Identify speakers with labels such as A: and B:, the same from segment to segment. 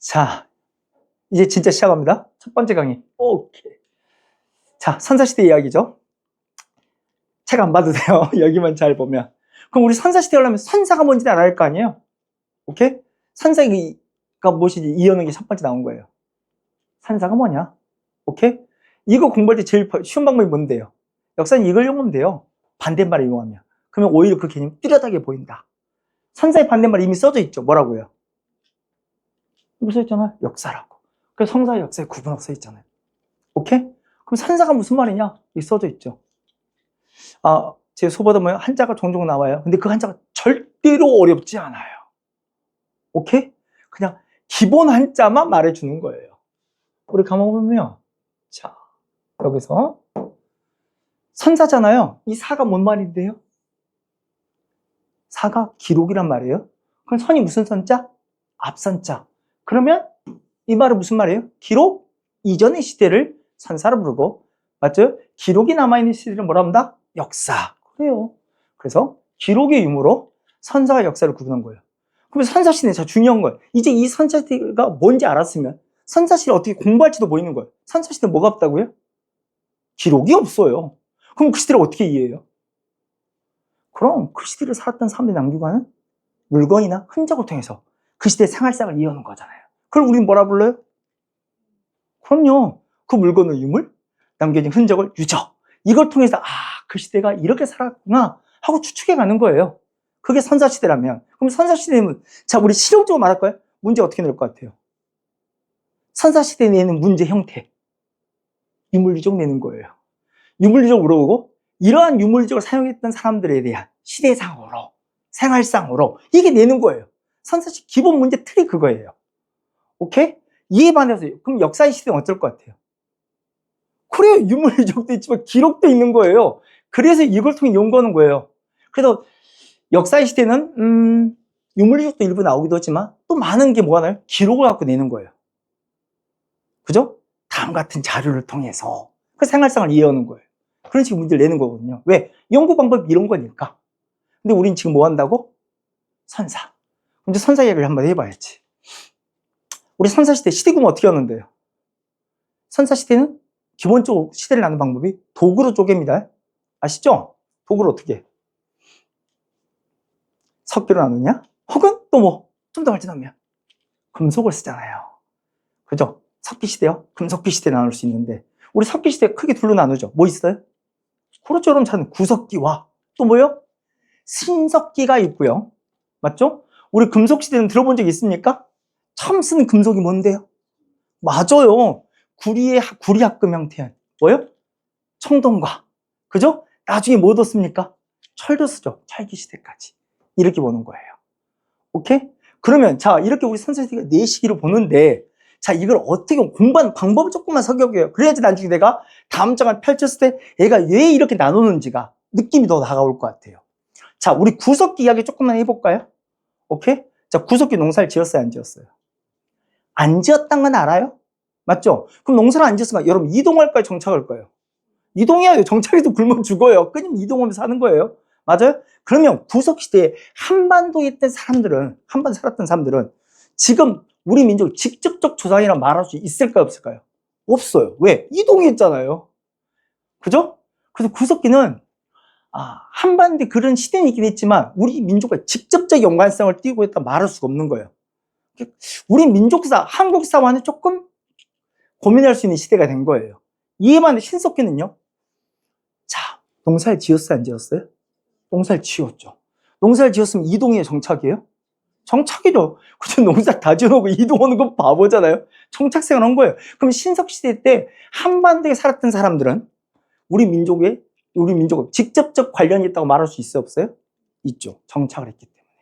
A: 자, 이제 진짜 시작합니다. 첫 번째 강의. 오케이. 자, 선사시대 이야기죠. 책 안 봐도 돼요. 여기만 잘 보면. 그럼 우리 선사시대 하려면 선사가 뭔지 알아야 할 거 아니에요? 오케이? 선사가 무엇인지 이해하는 게 첫 번째 나온 거예요. 선사가 뭐냐? 오케이? 이거 공부할 때 제일 쉬운 방법이 뭔데요? 역사는 이걸 이용하면 돼요. 반대말을 이용하면. 그러면 오히려 그 개념이 뚜렷하게 보인다. 선사의 반대말이 이미 써져 있죠. 뭐라고요? 이거 써 있잖아요. 역사라고. 그래서 성사와 역사의 구분하고 써 있잖아요. 오케이? 그럼 선사가 무슨 말이냐? 이게 써져 있죠. 제 소보다 보면 한자가 종종 나와요. 근데 그 한자가 절대로 어렵지 않아요. 오케이? 그냥 기본 한자만 말해주는 거예요. 우리 가만보면, 자, 여기서 선사잖아요. 이 사가 뭔 말인데요? 사가 기록이란 말이에요. 그럼 선이 무슨 선자? 앞선자. 그러면 이 말은 무슨 말이에요? 기록 이전의 시대를 선사로 부르고, 맞죠? 기록이 남아있는 시대를 뭐라 합니다? 역사. 그래요. 그래서 기록의 유무로 선사와 역사를 구분한 거예요. 그러면 선사시대 자 중요한 거예요. 이제 이 선사시대가 뭔지 알았으면 선사시대를 어떻게 공부할지도 보이는 거예요. 선사시대 뭐가 없다고요? 기록이 없어요. 그럼 그 시대를 어떻게 이해해요? 그럼 그 시대를 살았던 사람들이 남기고 하는 물건이나 흔적을 통해서 그 시대의 생활상을 이해하는 거잖아요. 그걸 우리는 뭐라 불러요? 그럼요. 그 물건의 유물, 남겨진 흔적을 유적. 이걸 통해서 그 시대가 이렇게 살았구나 하고 추측해 가는 거예요. 그게 선사시대라면. 그럼 선사시대는 자 우리 실용적으로 말할까요? 문제 어떻게 낼 것 같아요? 선사시대에 내는 문제 형태. 유물유적 내는 거예요. 유물유적 물어보고 이러한 유물유적을 사용했던 사람들에 대한 시대상으로 생활상으로 이게 내는 거예요. 선사시 기본 문제 틀이 그거예요. 오케이? 이에 반해서 그럼 역사의 시대는 어쩔 것 같아요? 그래요. 유물유적도 있지만 기록도 있는 거예요. 그래서 이걸 통해 연구하는 거예요. 그래서 역사의 시대는 유물유적도 일부 나오기도 하지만 또 많은 게 뭐 하나요? 기록을 갖고 내는 거예요. 그죠? 다음 같은 자료를 통해서 그 생활상을 이해하는 거예요. 그런 식으로 문제를 내는 거거든요. 왜? 연구 방법이 이런 거니까. 근데 우린 지금 뭐 한다고? 선사. 근데 선사 이야기를 한번 해봐야지. 우리 선사시대 시대구분 어떻게 하는데요? 선사시대는 기본적으로 시대를 나누는 방법이 도구로 쪼갭니다. 아시죠? 도구를 어떻게 해? 석기로 나누냐? 혹은 또 뭐 좀 더 발전하면 금속을 쓰잖아요. 그죠? 석기시대요? 금속기시대 나눌 수 있는데 우리 석기시대 크게 둘로 나누죠. 뭐 있어요? 그렇죠. 여러분 잘 구석기와 또 뭐요? 신석기가 있고요. 맞죠? 우리 금속시대는 들어본 적 있습니까? 처음 쓰는 금속이 뭔데요? 맞아요. 구리합금 형태의 뭐요? 청동과. 그죠? 나중에 뭐 얻었습니까? 철도 쓰죠. 철기시대까지. 이렇게 보는 거예요. 오케이? 그러면 자 이렇게 우리 선생님이 4시기로 보는데 자 이걸 어떻게 공부하는 방법을 조금만 설명해요. 그래야지 나중에 내가 다음 장을 펼쳤을 때 얘가 왜 이렇게 나누는지가 느낌이 더 다가올 것 같아요. 자 우리 구석기 이야기 조금만 해볼까요? 오케이? 자 구석기 농사를 지었어요 안 지었어요? 안 지었다는 건 알아요? 맞죠? 그럼 농사를 안 지었으면 여러분 이동할까요? 정착할 거예요? 이동해야 돼요. 정착해도 굶어 죽어요. 끊임 이동하면서 사는 거예요. 맞아요? 그러면 구석시대에 한반도에 있던 사람들은, 한반도 살았던 사람들은 지금 우리 민족 직접적 조상이라 말할 수 있을까요? 없을까요? 없어요. 왜? 이동했잖아요. 그죠? 그래서 구석기는 한반도에 그런 시대는 있긴 했지만 우리 민족과 직접적 연관성을 띄고 있다 말할 수가 없는 거예요. 우리 민족사, 한국사와는 조금 고민할 수 있는 시대가 된 거예요. 이에 반해 신석기는요. 자, 농사를 지었어요? 안 지었어요? 농사를 지었죠. 농사를 지었으면 이동이에요? 정착이에요? 정착이죠. 그죠? 농사 다 지어놓고 이동하는 건 바보잖아요. 정착생을 한 거예요. 그럼 신석시대 때 한반도에 살았던 사람들은 우리 민족과 직접적 관련이 있다고 말할 수 있어요? 없어요? 있죠. 정착을 했기 때문에.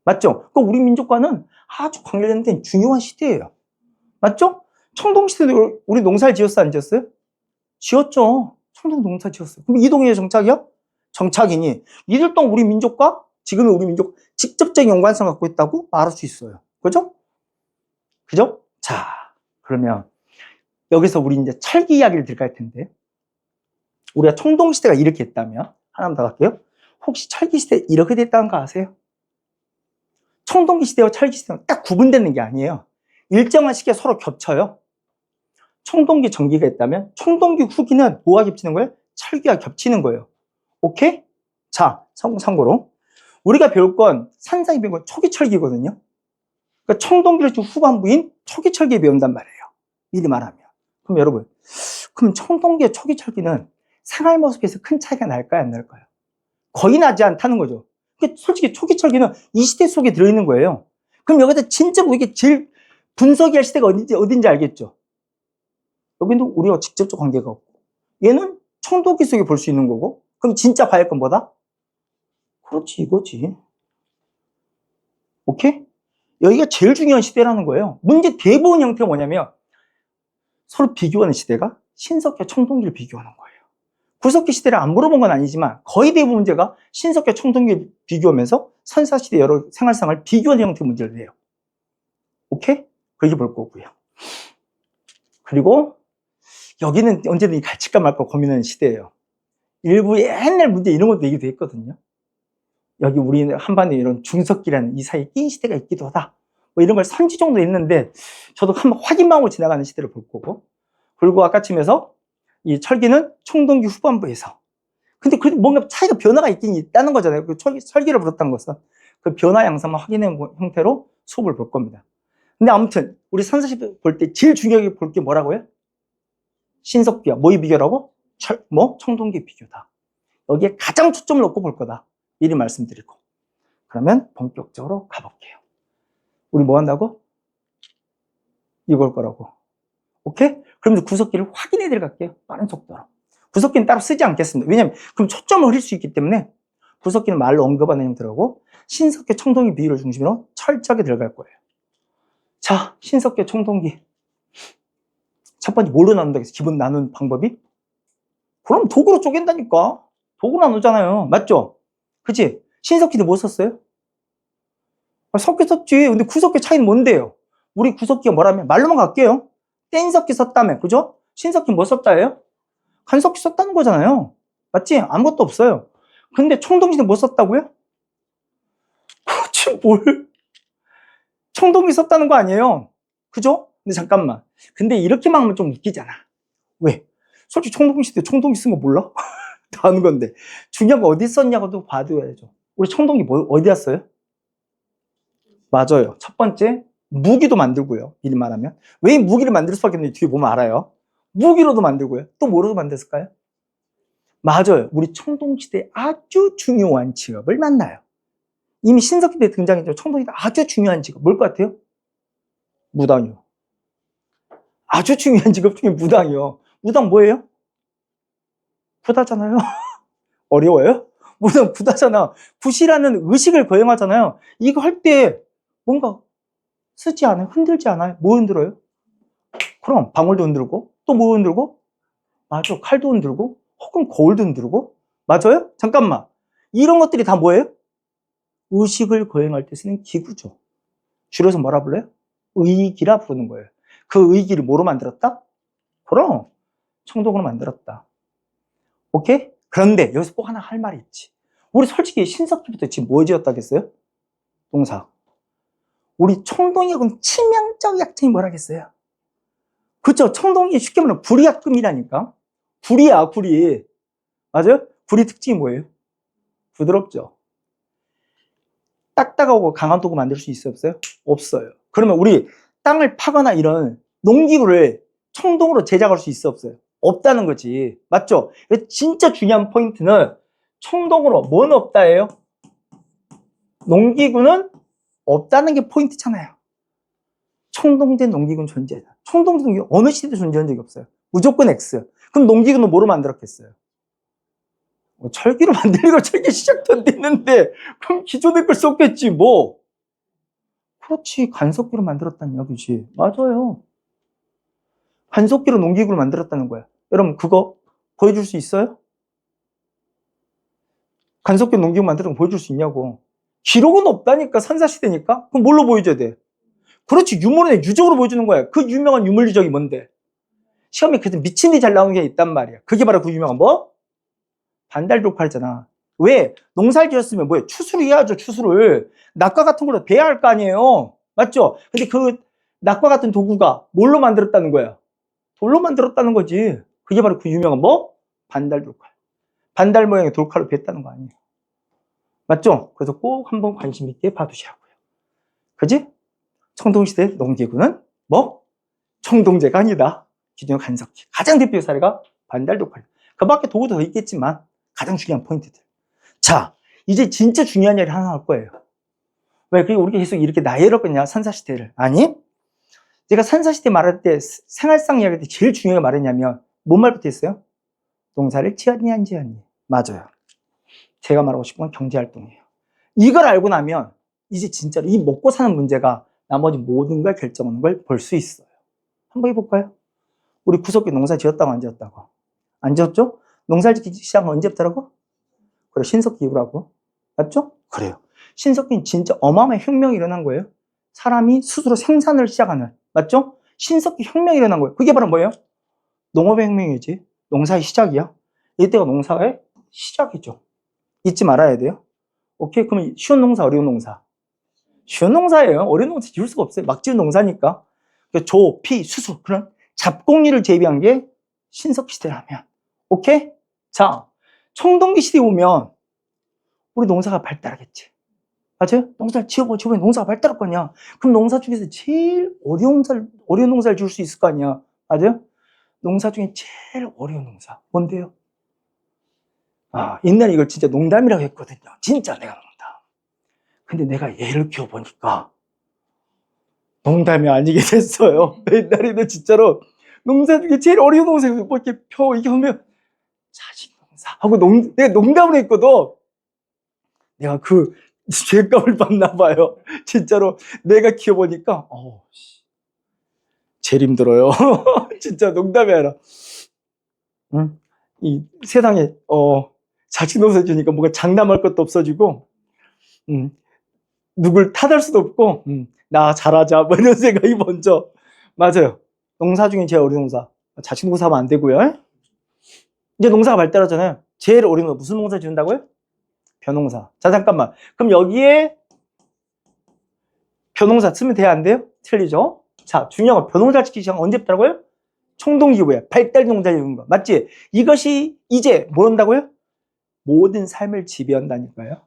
A: 맞죠? 그 우리 민족과는 아주 관련된 중요한 시대예요. 맞죠? 청동시대도 우리 농사를 지었어요? 안 지었어요? 지었죠. 청동 농사 지었어요. 그럼 이동이에요? 정착이요? 정착이니 이들 또한 우리 민족과 지금의 우리 민족 직접적인 연관성을 갖고 있다고 말할 수 있어요. 그죠? 그죠? 자, 그러면 여기서 우리 이제 철기 이야기를 들어갈 텐데 우리가 청동시대가 이렇게 했다면 하나만 더 갈게요. 혹시 철기시대 이렇게 됐다는 거 아세요? 청동기 시대와 철기 시대는 딱 구분되는 게 아니에요. 일정한 시기에 서로 겹쳐요. 청동기 전기가 있다면 청동기 후기는 뭐가 겹치는 거예요? 철기가 겹치는 거예요. 오케이? 자, 참고로 우리가 배울 건 산상이 배운 건 초기철기거든요. 그러니까 청동기를 좀 후반부인 초기철기에 배운단 말이에요. 미리 말하면. 그럼 여러분, 그럼 청동기의 초기철기는 생활 모습에서 큰 차이가 날까요? 안 날까요? 거의 나지 않다는 거죠. 그러니까 솔직히 초기철기는 이 시대 속에 들어있는 거예요. 그럼 여기서 진짜 뭐 이게 제일 분석할 시대가 어딘지 알겠죠? 여기는 우리가 직접적 관계가 없고, 얘는 청동기 속에 볼 수 있는 거고, 그럼 진짜 봐야 할 건 뭐다? 그렇지, 이거지. 오케이? 여기가 제일 중요한 시대라는 거예요. 문제 대부분 형태가 뭐냐면, 서로 비교하는 시대가 신석기와 청동기를 비교하는 거예요. 구석기 시대를 안 물어본 건 아니지만, 거의 대부분 문제가 신석기와 청동기를 비교하면서 선사시대 여러 생활상을 비교하는 형태의 문제를 내요. 오케이? 그렇게 볼 거고요. 그리고, 여기는 언제든지 갈칠까 말까 고민하는 시대예요. 일부 옛날 문제 이런 것도 얘기도 했거든요. 여기 우리 한반도에 이런 중석기라는 이 사이에 낀 시대가 있기도 하다. 뭐 이런 걸 3지 정도 했는데 저도 한번 확인만 하고 지나가는 시대를 볼 거고. 그리고 아까쯤에서 이 철기는 청동기 후반부에서. 근데 그래도 뭔가 차이가 변화가 있긴 있다는 거잖아요. 그 철기를 불었다는 것은. 그 변화 양상만 확인하는 형태로 수업을 볼 겁니다. 근데 아무튼 우리 산사시 볼 때 제일 중요하게 볼 게 뭐라고요? 신석기와 뭐의 비교라고? 청동기 비교다. 여기에 가장 초점을 놓고 볼 거다. 미리 말씀드리고. 그러면 본격적으로 가볼게요. 우리 뭐 한다고? 이걸 거라고. 오케이? 그럼 구석기를 확인해 들어갈게요. 빠른 속도로. 구석기는 따로 쓰지 않겠습니다. 왜냐면 그럼 초점을 흐릴 수 있기 때문에 구석기는 말로 언급하는 형태라고 신석기 청동기 비율을 중심으로 철저하게 들어갈 거예요. 자, 신석기 청동기. 첫 번째 뭘로 나눈다 해서 기본 나눈 방법이? 그럼 도구로 쪼갠다니까. 도구 나누잖아요. 맞죠? 그치? 신석기도 뭐 썼어요? 석기 썼지. 근데 구석기 차이는 뭔데요? 우리 구석기가 뭐라면? 말로만 갈게요. 뗀석기 썼다며. 그죠? 신석기 뭐 썼다예요? 간석기 썼다는 거잖아요. 맞지? 아무것도 없어요. 근데 청동기는 뭐 썼다고요? 그렇지, 뭘. 청동기 썼다는 거 아니에요. 그죠? 근데 잠깐만. 근데 이렇게만 하면 좀 웃기잖아. 왜? 솔직히 청동기 시대 청동기 쓴 거 몰라? 다 아는 건데. 중요한 거 어디 썼냐고도 봐둬야죠. 우리 청동기 어디다 써요? 맞아요. 첫 번째, 무기도 만들고요. 미리 말하면. 왜 무기를 만들 수밖에 없는지 뒤에 보면 알아요. 무기로도 만들고요. 또 뭐로도 만들었을까요? 맞아요. 우리 청동시대에 아주 중요한 직업을 만나요. 이미 신석기 때 등장했죠. 청동시대 아주 중요한 직업. 뭘 것 같아요? 무당이요. 아주 중요한 직업 중에 무당이요. 무당 뭐예요? 부다잖아요. 어려워요? 무당 부다잖아. 굿이라는 의식을 거행하잖아요. 이거 할 때 뭔가 쓰지 않아요? 흔들지 않아요? 뭐 흔들어요? 그럼 방울도 흔들고 또 뭐 흔들고? 맞아, 칼도 흔들고 혹은 거울도 흔들고. 맞아요? 잠깐만, 이런 것들이 다 뭐예요? 의식을 거행할 때 쓰는 기구죠. 줄여서 뭐라 불러요? 의기라 부르는 거예요. 그 의기를 뭐로 만들었다? 그럼 청동으로 만들었다. 오케이? 그런데 여기서 꼭 하나 할 말이 있지. 우리 솔직히 신석기부터 지금 뭐 지었다겠어요? 동사. 우리 청동이하고는 치명적 약점이 뭐라겠어요? 그쵸? 청동이 쉽게 말하면 구리약금이라니까. 구리야, 구리. 맞아요? 구리 특징이 뭐예요? 부드럽죠. 딱딱하고 강한 도구 만들 수 있어요, 없어요? 없어요. 그러면 우리 땅을 파거나 이런 농기구를 청동으로 제작할 수 있어, 없어요? 없다는 거지. 맞죠? 진짜 중요한 포인트는 청동으로 뭐는 없다예요? 농기구는 없다는 게 포인트잖아요. 청동된 농기구는 존재하죠. 청동된 농기구 어느 시대도 존재한 적이 없어요. 무조건 X. 그럼 농기구는 뭐로 만들었겠어요? 철기로 만들고 철기 시작도 안 됐는데 그럼 기존의 걸 썼겠지 뭐. 그렇지, 간석기로 만들었다는 얘기지. 맞아요. 간석기로 농기구를 만들었다는 거야. 여러분 그거 보여줄 수 있어요? 간석기 농기구 만드는 거 보여줄 수 있냐고. 기록은 없다니까. 선사시대니까. 그럼 뭘로 보여줘야 돼? 그렇지, 유물은 유적으로 보여주는 거야. 그 유명한 유물 유적이 뭔데? 시험에 그래서 미친 듯이 잘 나오는 게 있단 말이야. 그게 바로 그 유명한 뭐? 반달돌팔이잖아. 왜? 농사를 지었으면 뭐예요? 추수를 해야죠, 추수를. 낙과 같은 걸로 배야 할 거 아니에요. 맞죠? 근데 그 낙과 같은 도구가 뭘로 만들었다는 거야? 돌로 만들었다는 거지. 그게 바로 그 유명한 뭐? 반달 돌칼. 반달 모양의 돌칼로 뱉다는 거 아니에요. 맞죠? 그래서 꼭 한번 관심 있게 봐두시라고요. 그지? 청동시대 농기구는 뭐? 청동제가 아니다. 기존의 간섭기. 가장 대표 사례가 반달 돌칼. 그 밖에 도구도 더 있겠지만 가장 중요한 포인트들. 자, 이제 진짜 중요한 이야기를 하나 할 거예요. 왜? 그게 우리가 계속 이렇게 나열했거든요. 산사시대를. 아니, 제가 산사시대 말할 때, 생활상 이야기할 때 제일 중요하게 말했냐면, 뭔 말부터 했어요? 농사를 지었니, 안 지었니? 맞아요. 제가 말하고 싶은 건 경제활동이에요. 이걸 알고 나면, 이제 진짜로 이 먹고 사는 문제가 나머지 모든 걸 결정하는 걸 볼 수 있어요. 한번 해볼까요? 우리 구석기 농사 지었다고 안 지었다고? 안 지었죠? 농사를 짓기 시작한 건 언제부터라고? 그래, 신석기 이후라고. 맞죠? 그래요. 신석기는 진짜 어마어마한 혁명이 일어난 거예요. 사람이 스스로 생산을 시작하는. 맞죠? 신석기 혁명이 일어난 거예요. 그게 바로 뭐예요? 농업의 혁명이지. 농사의 시작이야. 이때가 농사의 시작이죠. 잊지 말아야 돼요. 오케이? 그럼 쉬운 농사, 어려운 농사? 쉬운 농사예요. 어려운 농사 지을 수가 없어요. 막 지은 농사니까. 조, 피, 수수 그런 잡곡류를 재배한 게 신석기 시대라면. 오케이? 자, 청동기 시대에 오면 우리 농사가 발달하겠지. 맞아요? 농사를 지어보면 농사가 발달할 거냐? 그럼 농사 중에서 제일 어려운 농사를 지을 수 있을 거 아니야? 맞아요? 농사 중에 제일 어려운 농사. 뭔데요? 아, 옛날에 이걸 진짜 농담이라고 했거든요. 진짜 내가 농담. 근데 내가 얘를 키워보니까 농담이 아니게 됐어요. 옛날에는 진짜로 농사 중에 제일 어려운 농사, 뭐 이렇게 이렇게 하면 자식 농사 하고 내가 농담을 했거든. 내가 그 죄감을 받나 봐요. 진짜로 내가 키워보니까 제일 힘들어요. 진짜 농담이 아니라. 응? 이 세상에 자식 농사 주니까 뭔가 장담할 것도 없어지고 누굴 탓할 수도 없고 나 잘하자 뭐 이런 생각이 먼저. 맞아요. 농사 중에 제일 어려운 농사. 자식 농사하면 안 되고요. 이제 농사가 발달하잖아요. 제일 어려운 거 무슨 농사 지은다고요? 벼농사. 자, 잠깐만. 그럼 여기에 벼농사 쓰면 돼야 안 돼요? 틀리죠? 자, 중요한 건 벼농사 짓기 시작한 언제부터라고요? 청동기후에 발달 농사 지은 거. 맞지? 이것이 이제 뭐 한다고요? 모든 삶을 지배한다니까요.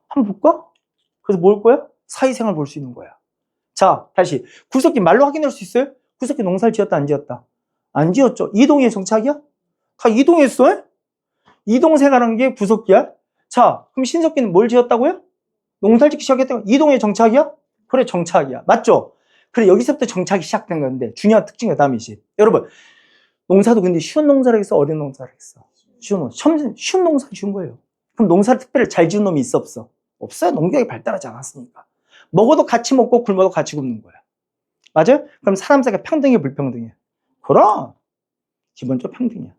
A: 한번 볼까? 그래서 뭘 거야? 사회생활 볼 수 있는 거야. 자, 다시. 구석기 말로 확인할 수 있어요? 구석기 농사를 지었다, 안 지었다? 안 지었죠? 이동의 정착이야? 다 이동했어? 이동생활한 게 구석기야? 자, 그럼 신석기는 뭘 지었다고요? 농사를 짓기 시작했다고. 이동의 정착이야? 그래, 정착이야. 맞죠? 그래, 여기서부터 정착이 시작된 건데, 중요한 특징이 그 다음이지. 여러분, 농사도 근데 쉬운 농사를 했어, 어려운 농사를 했어? 쉬운 농사가 쉬운 거예요. 그럼 농사를 특별히 잘 지은 놈이 있어, 없어? 없어요. 농경이 발달하지 않았으니까. 먹어도 같이 먹고 굶어도 같이 굶는 거야. 맞아요? 그럼 사람 사이가 평등해, 불평등해? 그럼 기본적으로 평등이야.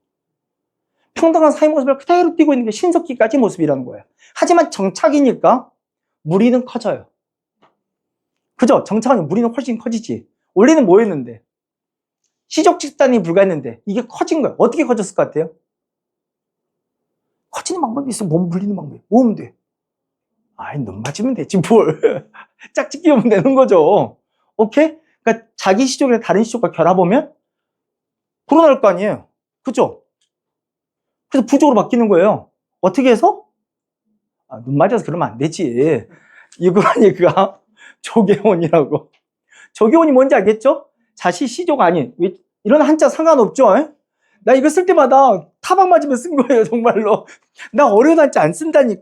A: 평등한 사회 모습을 그대로 띄고 있는 게 신석기까지 모습이라는 거예요. 하지만 정착이니까 무리는 커져요. 그죠? 정착하면 무리는 훨씬 커지지. 원래는 뭐였는데? 시적 집단이 불가했는데 이게 커진 거예요. 어떻게 커졌을 것 같아요? 커지는 방법이 있어. 몸 불리는 방법이. 뭐면 돼? 아이, 눈 맞으면 되지 뭘. 짝짓기 끼우면 되는 거죠. 오케이? 그러니까 자기 시족이랑 다른 시족과 결합하면 불어날 거 아니에요. 그죠? 그래서 부족으로 바뀌는 거예요. 어떻게 해서? 아, 눈 맞아서 그러면 안 되지. 이거라니까 조계원이라고. 조계원이 뭔지 알겠죠? 자시 시족 아닌 이런 한자 상관없죠. 에? 나 이거 쓸 때마다 타박 맞으면 쓴 거예요. 정말로. 나 어려운 한자 안 쓴다니.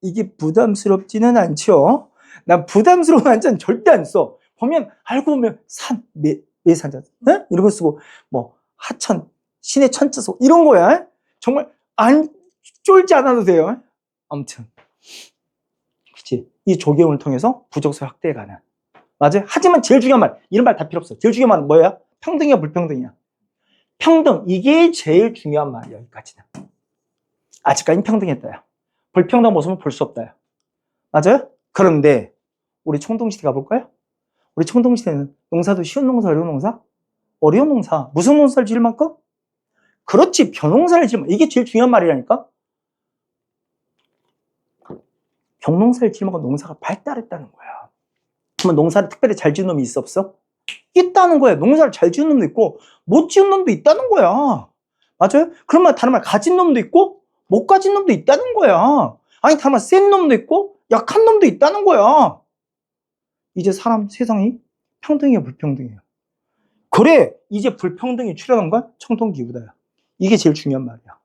A: 이게 부담스럽지는 않죠. 난 부담스러운 한자는 절대 안 써. 보면 알고 보면 매산자 이런 거 쓰고 뭐 하천 신의 천자소 이런 거야. 정말 안 쫄지 않아도 돼요. 아무튼 그치? 이 조경을 통해서 부족수 확대해 가는. 맞아요? 하지만 제일 중요한 말, 이런 말 다 필요 없어. 제일 중요한 말은 뭐야? 평등이야, 불평등이야? 평등, 이게 제일 중요한 말이야. 여기까지는. 아직까지는 평등했다요. 불평등 모습은 볼 수 없다요. 맞아요? 그런데 우리 청동시대 가볼까요? 우리 청동시대는 농사도 쉬운 농사, 어려운 농사? 어려운 농사. 무슨 농사를 지을 만큼? 그렇지, 벼농사를 지을 만큼. 이게 제일 중요한 말이라니까? 벼농사를 지을 만큼 농사가 발달했다는 거야. 그러면 농사를 특별히 잘 지은 놈이 있어 없어? 있다는 거야. 농사를 잘 지은 놈도 있고 못 지은 놈도 있다는 거야. 맞아요? 그러면 다른 말 가진 놈도 있고 못 가진 놈도 있다는 거야. 아니 다른 말 센 놈도 있고 약한 놈도 있다는 거야. 이제 사람 세상이 평등해요, 불평등해요? 그래, 이제 불평등이 출현한 건 청동기후다야. 이게 제일 중요한 말이야.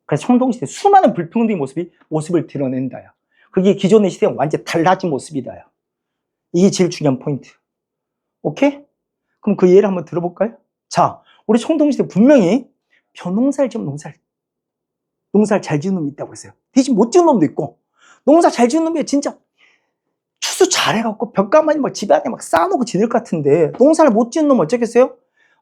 A: 그래서 청동시대 수많은 불평등의 모습을 드러낸다야. 그게 기존의 시대와 완전히 달라진 모습이다야. 이게 제일 중요한 포인트. 오케이? 그럼 그 예를 한번 들어볼까요? 자, 우리 청동시대 분명히 벼농사를 지으면 농사를 잘 지은 놈이 있다고 했어요. 대신 못 지은 놈도 있고, 농사 잘 지은 놈이 진짜 추수 잘해갖고 벽가마니 막 집에 안에 막 쌓아놓고 지낼 것 같은데, 농사를 못 지은 놈은 어쩌겠어요?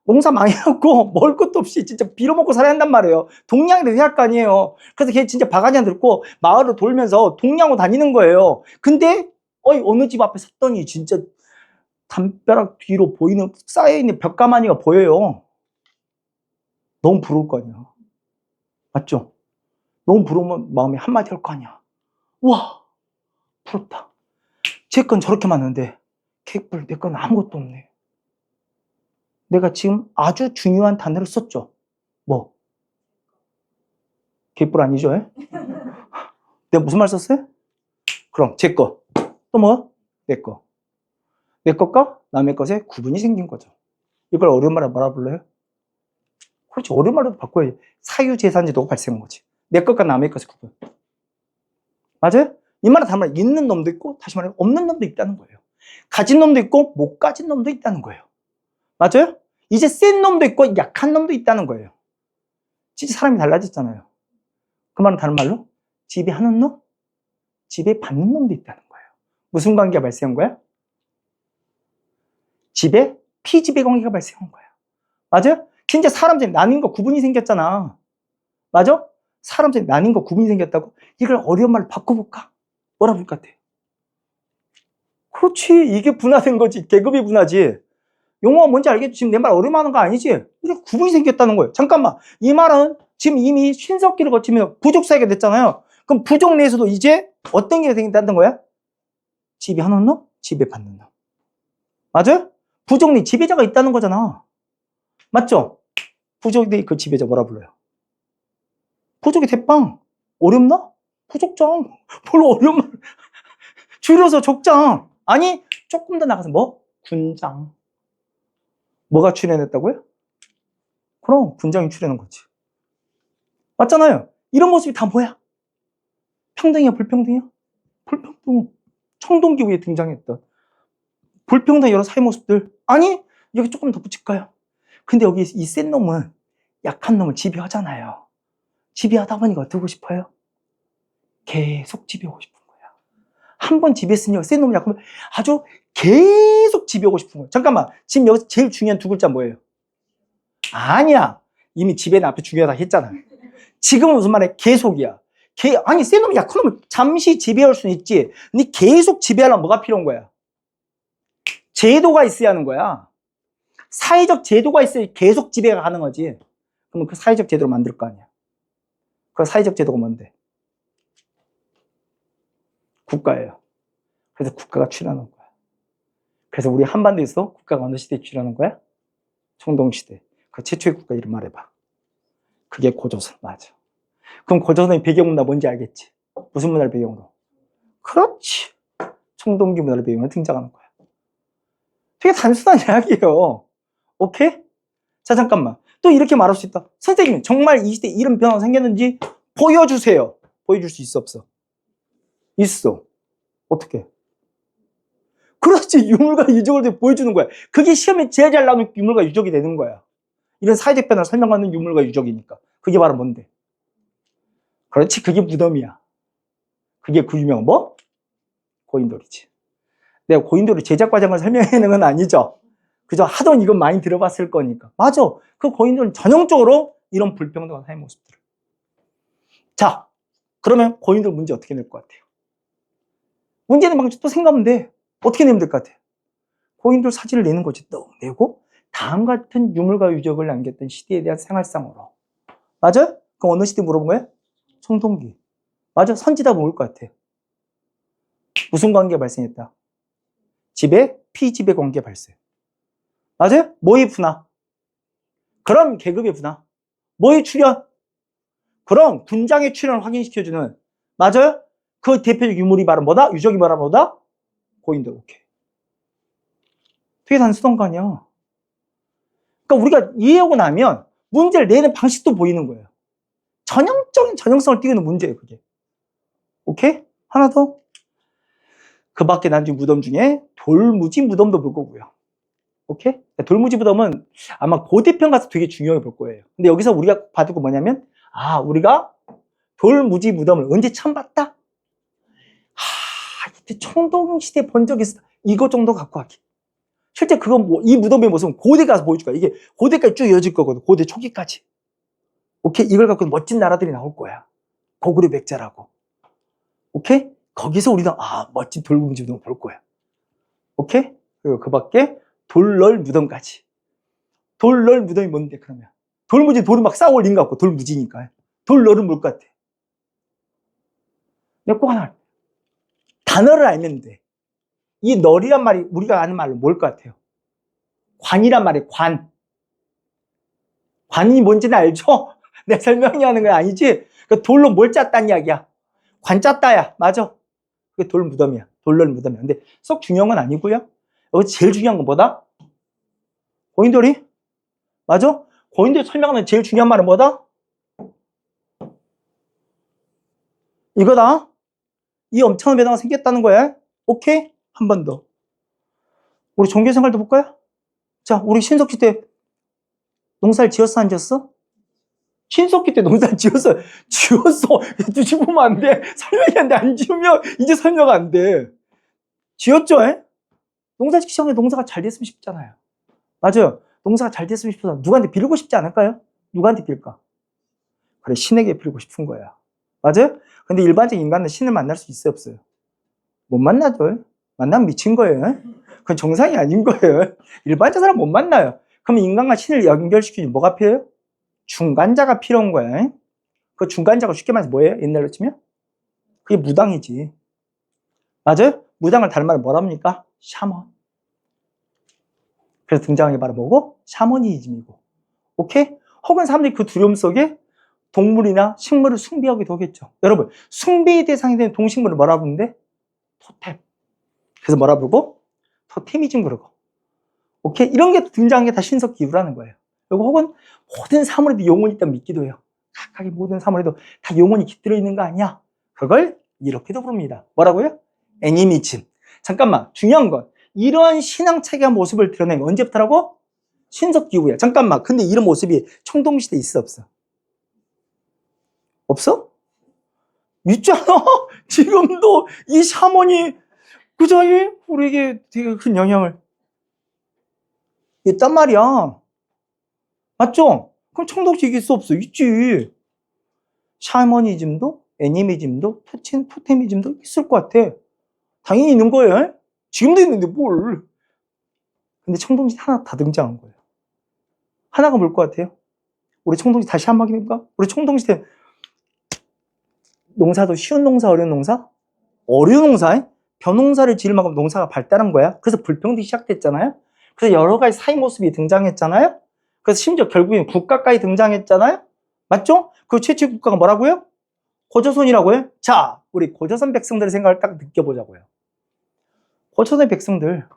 A: 농사 망해갖고 먹을 것도 없이 진짜 빌어먹고 살아야 한단 말이에요. 동냥이라도 해야 할 거 아니에요. 그래서 걔 진짜 바가지 안 들고 마을을 돌면서 동냥으로 다니는 거예요. 근데 어느 집 앞에 섰더니 진짜 담벼락 뒤로 보이는 쌓여있는 벽가마니가 보여요. 너무 부러울 거 아니야. 맞죠? 너무 부러우면 마음이 한마디 할 거 아니야. 와, 부럽다. 제 건 저렇게 많은데 케이크불 내 건 아무것도 없네. 내가 지금 아주 중요한 단어를 썼죠. 뭐? 케이크불 아니죠? 내가 무슨 말 썼어요? 그럼 제 거. 또 뭐? 내 거. 내 것과 남의 것에 구분이 생긴 거죠. 이걸 어려운 말로 뭐라 불러요? 그렇지, 어려운 말로 바꿔야지. 사유재산제도가 발생한 거지. 내 것과 남의 것의 구분. 맞아요? 이 말은 다른 말, 있는 놈도 있고, 다시 말해 없는 놈도 있다는 거예요. 가진 놈도 있고, 못 가진 놈도 있다는 거예요. 맞아요? 이제 센 놈도 있고, 약한 놈도 있다는 거예요. 진짜 사람이 달라졌잖아요. 그 말은 다른 말로, 지배하는 놈, 지배받는 놈도 있다는 거예요. 무슨 관계가 발생한 거야? 지배, 피지배 관계가 발생한 거야. 맞아요? 진짜 사람들이 나뉜 구분이 생겼잖아. 맞아? 사람들이 나뉜 구분이 생겼다고? 이걸 어려운 말로 바꿔볼까? 뭐라 부를 것 같아? 그렇지, 이게 분화된 거지. 계급이 분화지. 용어가 뭔지 알겠지? 지금 내 말 어려워하는 거 아니지? 이렇게 구분이 생겼다는 거예요. 잠깐만, 이 말은 지금 이미 신석기를 거치면 부족 사회가 됐잖아요. 그럼 부족 내에서도 이제 어떤 게 생긴다는 거야? 지배하는 놈, 지배받는 놈. 맞아요? 부족 내 지배자가 있다는 거잖아. 맞죠? 부족 내 그 지배자 뭐라 불러요? 부족의 대빵. 어렵나? 부족장. 뭘 어려운 말. 줄여서 족장. 아니, 조금 더 나가서 뭐? 군장. 뭐가 출연했다고요? 그럼 군장이 출연한 거지. 맞잖아요. 이런 모습이 다 뭐야? 평등이야, 불평등이야? 불평등. 청동기후에 등장했던 불평등 여러 사회 모습들. 아니, 여기 조금 더 붙일까요? 근데 여기 이 센 놈은 약한 놈을 지배하잖아요. 지배하다 보니까 어떻게 싶어요? 계속 지배하고 싶은 거야. 한 번 지배했으니까 센 놈이 약하면 아주 계속 지배하고 싶은 거야. 잠깐만, 지금 여기서 제일 중요한 두 글자 뭐예요? 아니야. 이미 지배는 앞에 중요하다 했잖아. 지금은 무슨 말이야? 계속이야. 아니, 센 놈이 약한 놈을 잠시 지배할 수는 있지. 근데 계속 지배하려면 뭐가 필요한 거야? 제도가 있어야 하는 거야. 사회적 제도가 있어야 계속 지배가 가능하지. 그러면 그 사회적 제도를 만들 거 아니야. 그 사회적 제도가 뭔데? 국가예요. 그래서 국가가 출현한 거야. 그래서 우리 한반도에서 국가가 어느 시대에 출현한 거야? 청동시대. 그 최초의 국가 이름 말해봐. 그게 고조선. 맞아. 그럼 고조선의 배경 문화 뭔지 알겠지? 무슨 문화를 배경으로? 그렇지. 청동기 문화를 배경으로 등장하는 거야. 되게 단순한 이야기예요. 오케이? 자, 잠깐만. 또 이렇게 말할 수 있다. 선생님, 정말 이 시대에 이런 변화가 생겼는지 보여주세요. 보여줄 수 있어, 없어? 있어. 어떻게? 그렇지. 유물과 유적을 보여주는 거야. 그게 시험에 제일 잘 나오는 유물과 유적이 되는 거야. 이런 사회적 변화를 설명하는 유물과 유적이니까. 그게 바로 뭔데? 그렇지. 그게 무덤이야. 그게 그 유명한 뭐? 고인돌이지. 내가 고인돌의 제작 과정을 설명하는 건 아니죠. 그죠? 하던 이건 많이 들어봤을 거니까. 맞아. 그 고인돌은 전형적으로 이런 불평등한 사회 모습들. 자, 그러면 고인돌 문제 어떻게 낼 것 같아요? 문제는 방식 또 생각하면 돼. 어떻게 내면 될 것 같아요? 고인돌 사진을 내는 거지. 또 내고 다음 같은 유물과 유적을 남겼던 시대에 대한 생활상으로. 맞아? 그럼 어느 시대 물어본 거예요? 청동기. 맞아? 선지다 모을 것 같아요. 무슨 관계가 발생했다? 집에 피집의 관계 발생. 맞아요? 뭐의 분화? 그럼 계급의 분화. 뭐의 출현? 그럼 군장의 출현을 확인시켜주는. 맞아요? 그 대표적 유물이 바로 뭐다? 유적이 바로 뭐다? 고인돌. 오케이. 되게 단순한 거 아니야. 그러니까 우리가 이해하고 나면 문제를 내는 방식도 보이는 거예요. 전형적인 전형성을 띄우는 문제예요, 그게. 오케이? 하나 더. 그 밖에 남긴 무덤 중에 돌무지 무덤도 볼 거고요. 오케이? 돌무지 무덤은 아마 고대편 가서 되게 중요하게 볼 거예요. 근데 여기서 우리가 받을 거 뭐냐면, 우리가 돌무지 무덤을 언제 처음 봤다? 이때 청동시대 본 적이 있어. 이거 정도 갖고 가기. 실제 그건 이 무덤의 모습은 고대 가서 보여줄 거야. 이게 고대까지 쭉 이어질 거거든. 고대 초기까지. 오케이? 이걸 갖고 멋진 나라들이 나올 거야. 고구려 백제라고. 오케이? 거기서 우리는 멋진 돌무지 무덤을 볼 거야. 오케이? 그리고 그 밖에 돌널 무덤까지. 돌널 무덤이 뭔데, 그러면? 돌무지, 돌을 막 쌓아 올린 것 같고, 돌무지니까. 돌널은 뭘 것 같아? 내가 꼭 하나, 단어를 알면 돼. 이 널이란 말이 우리가 아는 말로 뭘 것 같아요? 관이란 말이에요, 관. 관이 뭔지는 알죠? 내가 설명이 하는 건 아니지? 그 돌로 뭘 짰다는 이야기야. 관 짰다야. 맞아. 그게 돌 무덤이야. 돌널 무덤이야. 근데 썩 중요한 건 아니고요. 여기 제일 중요한 건 뭐다? 고인돌이? 맞아? 고인돌 설명하는 제일 중요한 말은 뭐다? 이거다. 이 엄청난 배당이 생겼다는 거야. 오케이? 한 번 더. 우리 종교생활도 볼까요? 자, 우리 신석기 때 농사를 지었어, 안 지었어? 신석기 때 농사를 지었어. 지었어. 뒤집으면 안 돼. 설명이 안 돼. 안 지으면 이제 설명 안 돼. 지었죠? 농사 짓기 전에 농사가 잘 됐으면 싶잖아요. 맞아요. 농사가 잘 됐으면 싶어서 누구한테 빌고 싶지 않을까요? 누구한테 빌까? 그래, 신에게 빌고 싶은 거야. 맞아요? 근데 일반적인 인간은 신을 만날 수 있어요, 없어요? 못 만나죠. 만나면 미친 거예요. 그건 정상이 아닌 거예요. 일반적 사람 못 만나요. 그럼 인간과 신을 연결시키기 뭐가 필요해요? 중간자가 필요한 거야. 그 중간자가 쉽게 말해서 뭐예요? 옛날로 치면? 그게 무당이지. 맞아요? 무당을 다른 말로 뭐라 합니까? 샤먼. 그래서 등장한 게 바로 뭐고? 샤머니즘이고. 오케이? 혹은 사람들이 그 두려움 속에 동물이나 식물을 숭배하기도 하겠죠. 여러분, 숭배의 대상이 되는 동식물을 뭐라 부르는데? 토템. 그래서 뭐라 부르고? 토테미즘 그러고. 오케이? 이런 게 등장한 게 다 신석 기후라는 거예요. 그리고 혹은 모든 사물에도 영혼이 있다고 믿기도 해요. 각각의 모든 사물에도 다 영혼이 깃들어 있는 거 아니야? 그걸 이렇게도 부릅니다. 뭐라고요? 애니미즘. 잠깐만, 중요한 건 이러한 신앙 체계의 모습을 드러낸 건 언제부터라고? 신석 기후야. 잠깐만, 근데 이런 모습이 청동시대에 있어, 없어? 없어? 있잖아. 지금도 이 샤먼이 그저 우리에게 되게 큰 영향을 있단 말이야. 맞죠? 그럼 청동시대 있어, 없어? 있지. 샤머니즘도 애니미즘도 토테미즘도 있을 것 같아. 당연히 있는 거예요. 지금도 있는데 뭘. 근데 청동시대 하나 다 등장한 거예요. 하나가 뭘 것 같아요? 우리 청동시대 다시 한번 확인해볼까? 우리 청동시대 농사도 쉬운 농사, 어려운 농사? 어려운 농사? 벼농사를 지을 만큼 농사가 발달한 거야. 그래서 불평등이 시작됐잖아요. 그래서 여러 가지 사회 모습이 등장했잖아요. 그래서 심지어 결국엔 국가까지 등장했잖아요. 맞죠? 그 최초의 국가가 뭐라고요? 고조선이라고요? 자, 우리 고조선 백성들의 생각을 딱 느껴보자고요. 고조선 백성들,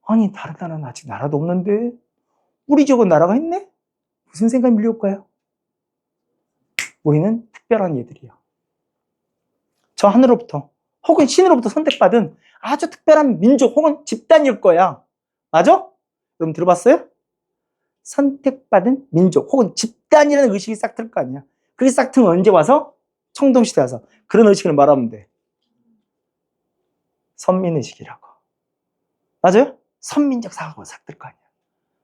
A: 아니 다른 나라는 아직 나라도 없는데 우리 지역은 나라가 있네? 무슨 생각이 밀려올까요? 우리는 특별한 얘들이요. 저 하늘로부터 혹은 신으로부터 선택받은 아주 특별한 민족 혹은 집단일 거야. 맞아? 여러분 들어봤어요? 선택받은 민족 혹은 집단이라는 의식이 싹 들 거 아니야. 그게 싹 트면 언제 와서? 청동시대 와서. 그런 의식을 말하면 돼. 선민의식이라고. 맞아요? 선민적 사고가 싹 들 거 아니야.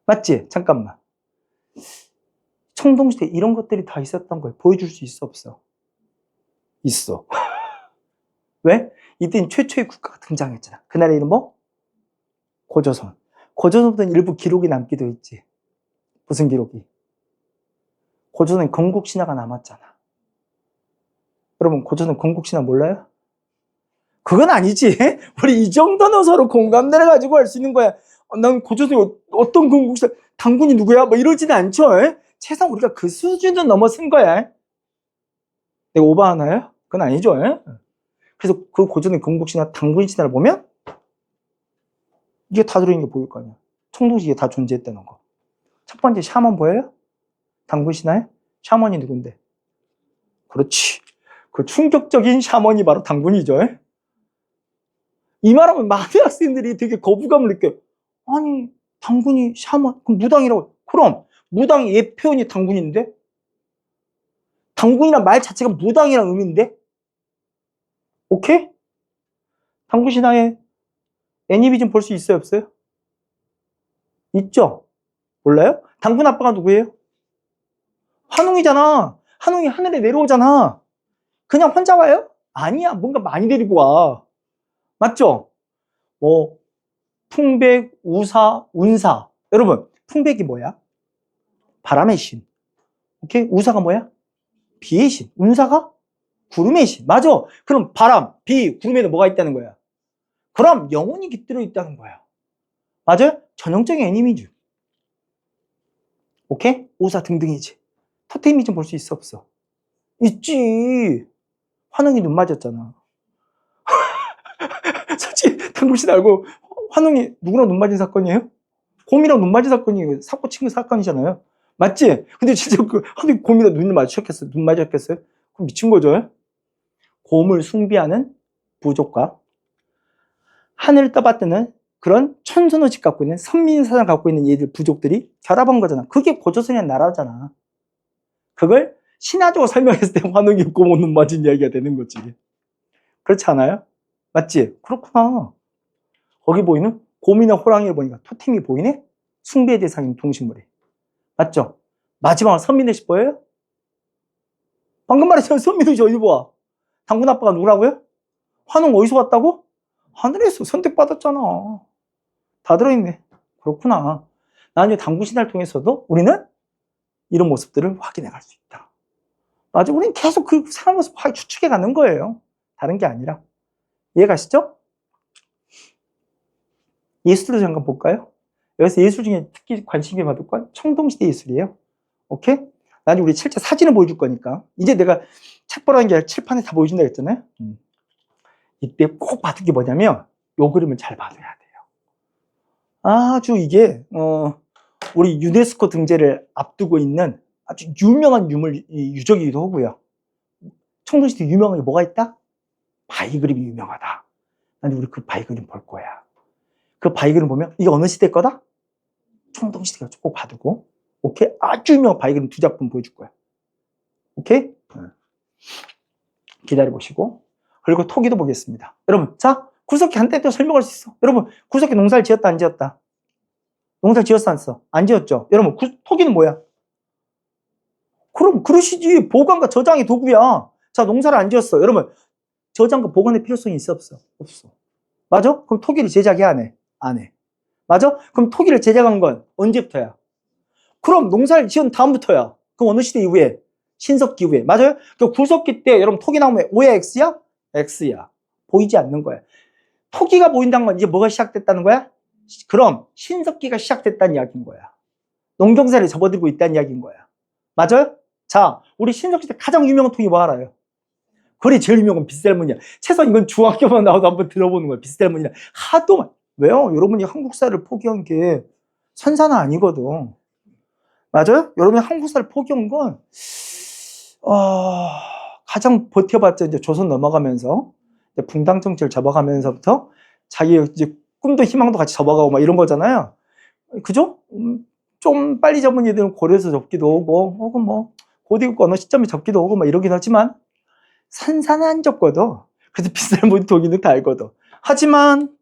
A: 맞지? 잠깐만. 청동시대 이런 것들이 다 있었던 걸 보여줄 수 있어, 없어? 있어. 왜? 이때는 최초의 국가가 등장했잖아. 그날의 이름 뭐? 고조선. 고조선부터는 일부 기록이 남기도 있지. 무슨 기록이? 고조선은 건국신화가 남았잖아. 여러분, 고조선 건국신화 몰라요? 그건 아니지. 우리 이 정도는 서로 공감대를 가지고 할 수 있는 거야. 난 고조선이 어떤 건국사, 당군이 누구야? 뭐 이러지는 않죠. 에? 최소한 우리가 그 수준은 넘어선 거야. 내가 오버하나요? 그건 아니죠. 에? 그래서 그 고조선의 건국신화, 당군 신화를 보면 이게 다 들어있는 게 보일 거 아니야. 청동시기에 다 존재했다는 거. 첫 번째 샤먼 보여요? 당군 신화에? 샤먼이 누군데? 그렇지. 그 충격적인 샤먼이 바로 당군이죠. 에? 이 말하면 많은 학생들이 되게 거부감을 느껴요. 아니, 당군이 샤먼, 그럼 무당이라고. 그럼, 무당 옛 표현이 당군인데? 당군이란 말 자체가 무당이란 의미인데? 오케이? 당군 신화에 애니비즘 볼 수 있어요, 없어요? 있죠? 몰라요? 당군 아빠가 누구예요? 환웅이잖아. 환웅이 하늘에 내려오잖아. 그냥 혼자 와요? 아니야, 뭔가 많이 데리고 와. 맞죠? 뭐, 풍백, 우사, 운사. 여러분, 풍백이 뭐야? 바람의 신. 오케이? 우사가 뭐야? 비의 신. 운사가 구름의 신. 맞아. 그럼 바람, 비, 구름에는 뭐가 있다는 거야? 그럼 영혼이 깃들어 있다는 거야. 맞아요? 전형적인 애니미즘. 오케이? 우사 등등이지. 토테미즘 볼 수 있어, 없어? 있지. 환웅이 눈 맞았잖아. 솔직히 당구신 알고 환웅이 누구랑 눈 맞은 사건이에요? 곰이랑 눈 맞은 사건이 사고 친 사건이잖아요. 맞지? 근데 진짜 그 환웅이 곰이랑 눈을 마주쳤겠어요? 눈 맞았겠어요? 그럼 미친 거죠? 곰을 숭배하는 부족과 하늘을 떠받드는 그런 천선호식 갖고 있는 선민사상 갖고 있는 얘들 부족들이 결합한 거잖아. 그게 고조선이라는 나라잖아. 그걸 신화적으로 설명했을 때 환웅이 곰 눈 맞은 이야기가 되는 거지. 그렇지 않아요? 맞지? 그렇구나. 거기 보이는 곰이나 호랑이를 보니까 토템이 보이네? 숭배 대상인 동식물이. 맞죠? 마지막으로 선민의식 보여요? 방금 말했잖아요. 선민의식 어디 봐? 당군 아빠가 누구라고요? 환웅 어디서 왔다고? 하늘에서 선택받았잖아. 다 들어있네. 그렇구나. 나중에 당군 신화를 통해서도 우리는 이런 모습들을 확인해 갈 수 있다. 맞아. 우리는 계속 그 사람 모습 추측해 가는 거예요. 다른 게 아니라. 이해가시죠? 예술도 잠깐 볼까요? 여기서 예술 중에 특히 관심이 받을 건 청동시대 예술이에요. 오케이? 나중에 우리 실제 사진을 보여줄 거니까. 이제 내가 책 보라는 게 아니라 칠판에 다 보여준다 했잖아요. 이때 꼭 봐둘 게 뭐냐면 요 그림을 잘 봐둬야 돼요. 아주 이게 우리 유네스코 등재를 앞두고 있는 아주 유명한 유적이기도 하고요. 청동시대 유명한 게 뭐가 있다? 바위 그림이 유명하다. 나중에 우리 그 바위 그림 볼 거야. 그 바위 그림 보면 이게 어느 시대 거다? 청동시대가 꼭 봐두고. 오케이? 아주 유명한 바위 그림 두 작품 보여줄 거야. 오케이? 기다려보시고. 그리고 토기도 보겠습니다. 여러분, 자, 구석기 한때 또 설명할 수 있어. 여러분, 구석기 농사를 지었다, 안 지었다? 농사를 지었어, 안 써? 안 지었죠? 여러분, 토기는 뭐야? 그럼, 그러시지. 보관과 저장의 도구야. 자, 농사를 안 지었어. 여러분, 저장과 보관의 필요성이 있어, 없어? 없어. 맞아? 그럼 토기를 제작해, 안 해? 안 해. 맞아? 그럼 토기를 제작한 건 언제부터야? 그럼 농사를 지은 다음부터야. 그럼 어느 시대 이후에? 신석기 이후에. 맞아요? 그 구석기 때 여러분 토기 나오면 O야 X야? X야. 보이지 않는 거야. 토기가 보인다는 건 이제 뭐가 시작됐다는 거야? 그럼 신석기가 시작됐다는 이야기인 거야. 농경사를 접어들고 있다는 이야기인 거야. 맞아요? 자, 우리 신석기 때 가장 유명한 토기 뭐 알아요? 그래, 제일 유명한 건 빗살문이야. 최소한 이건 중학교만 나와도 한번 들어보는 거야. 빗살문이야. 하도 왜요? 여러분이 한국사를 포기한 게 선사는 아니거든. 맞아요? 여러분이 한국사를 포기한 건 가장 버텨봤자 이제 조선 넘어가면서 이제 붕당 정치를 접어가면서부터 자기 이제 꿈도 희망도 같이 접어가고 막 이런 거잖아요. 그죠? 좀 빨리 접은 애들은 고려에서 접기도 오고 혹은 뭐 고대국 어느 시점에 접기도 오고 막 이러긴 하지만 산사는 안 접거든. 그래서 빗살무늬 토기는 다 알거든. 하지만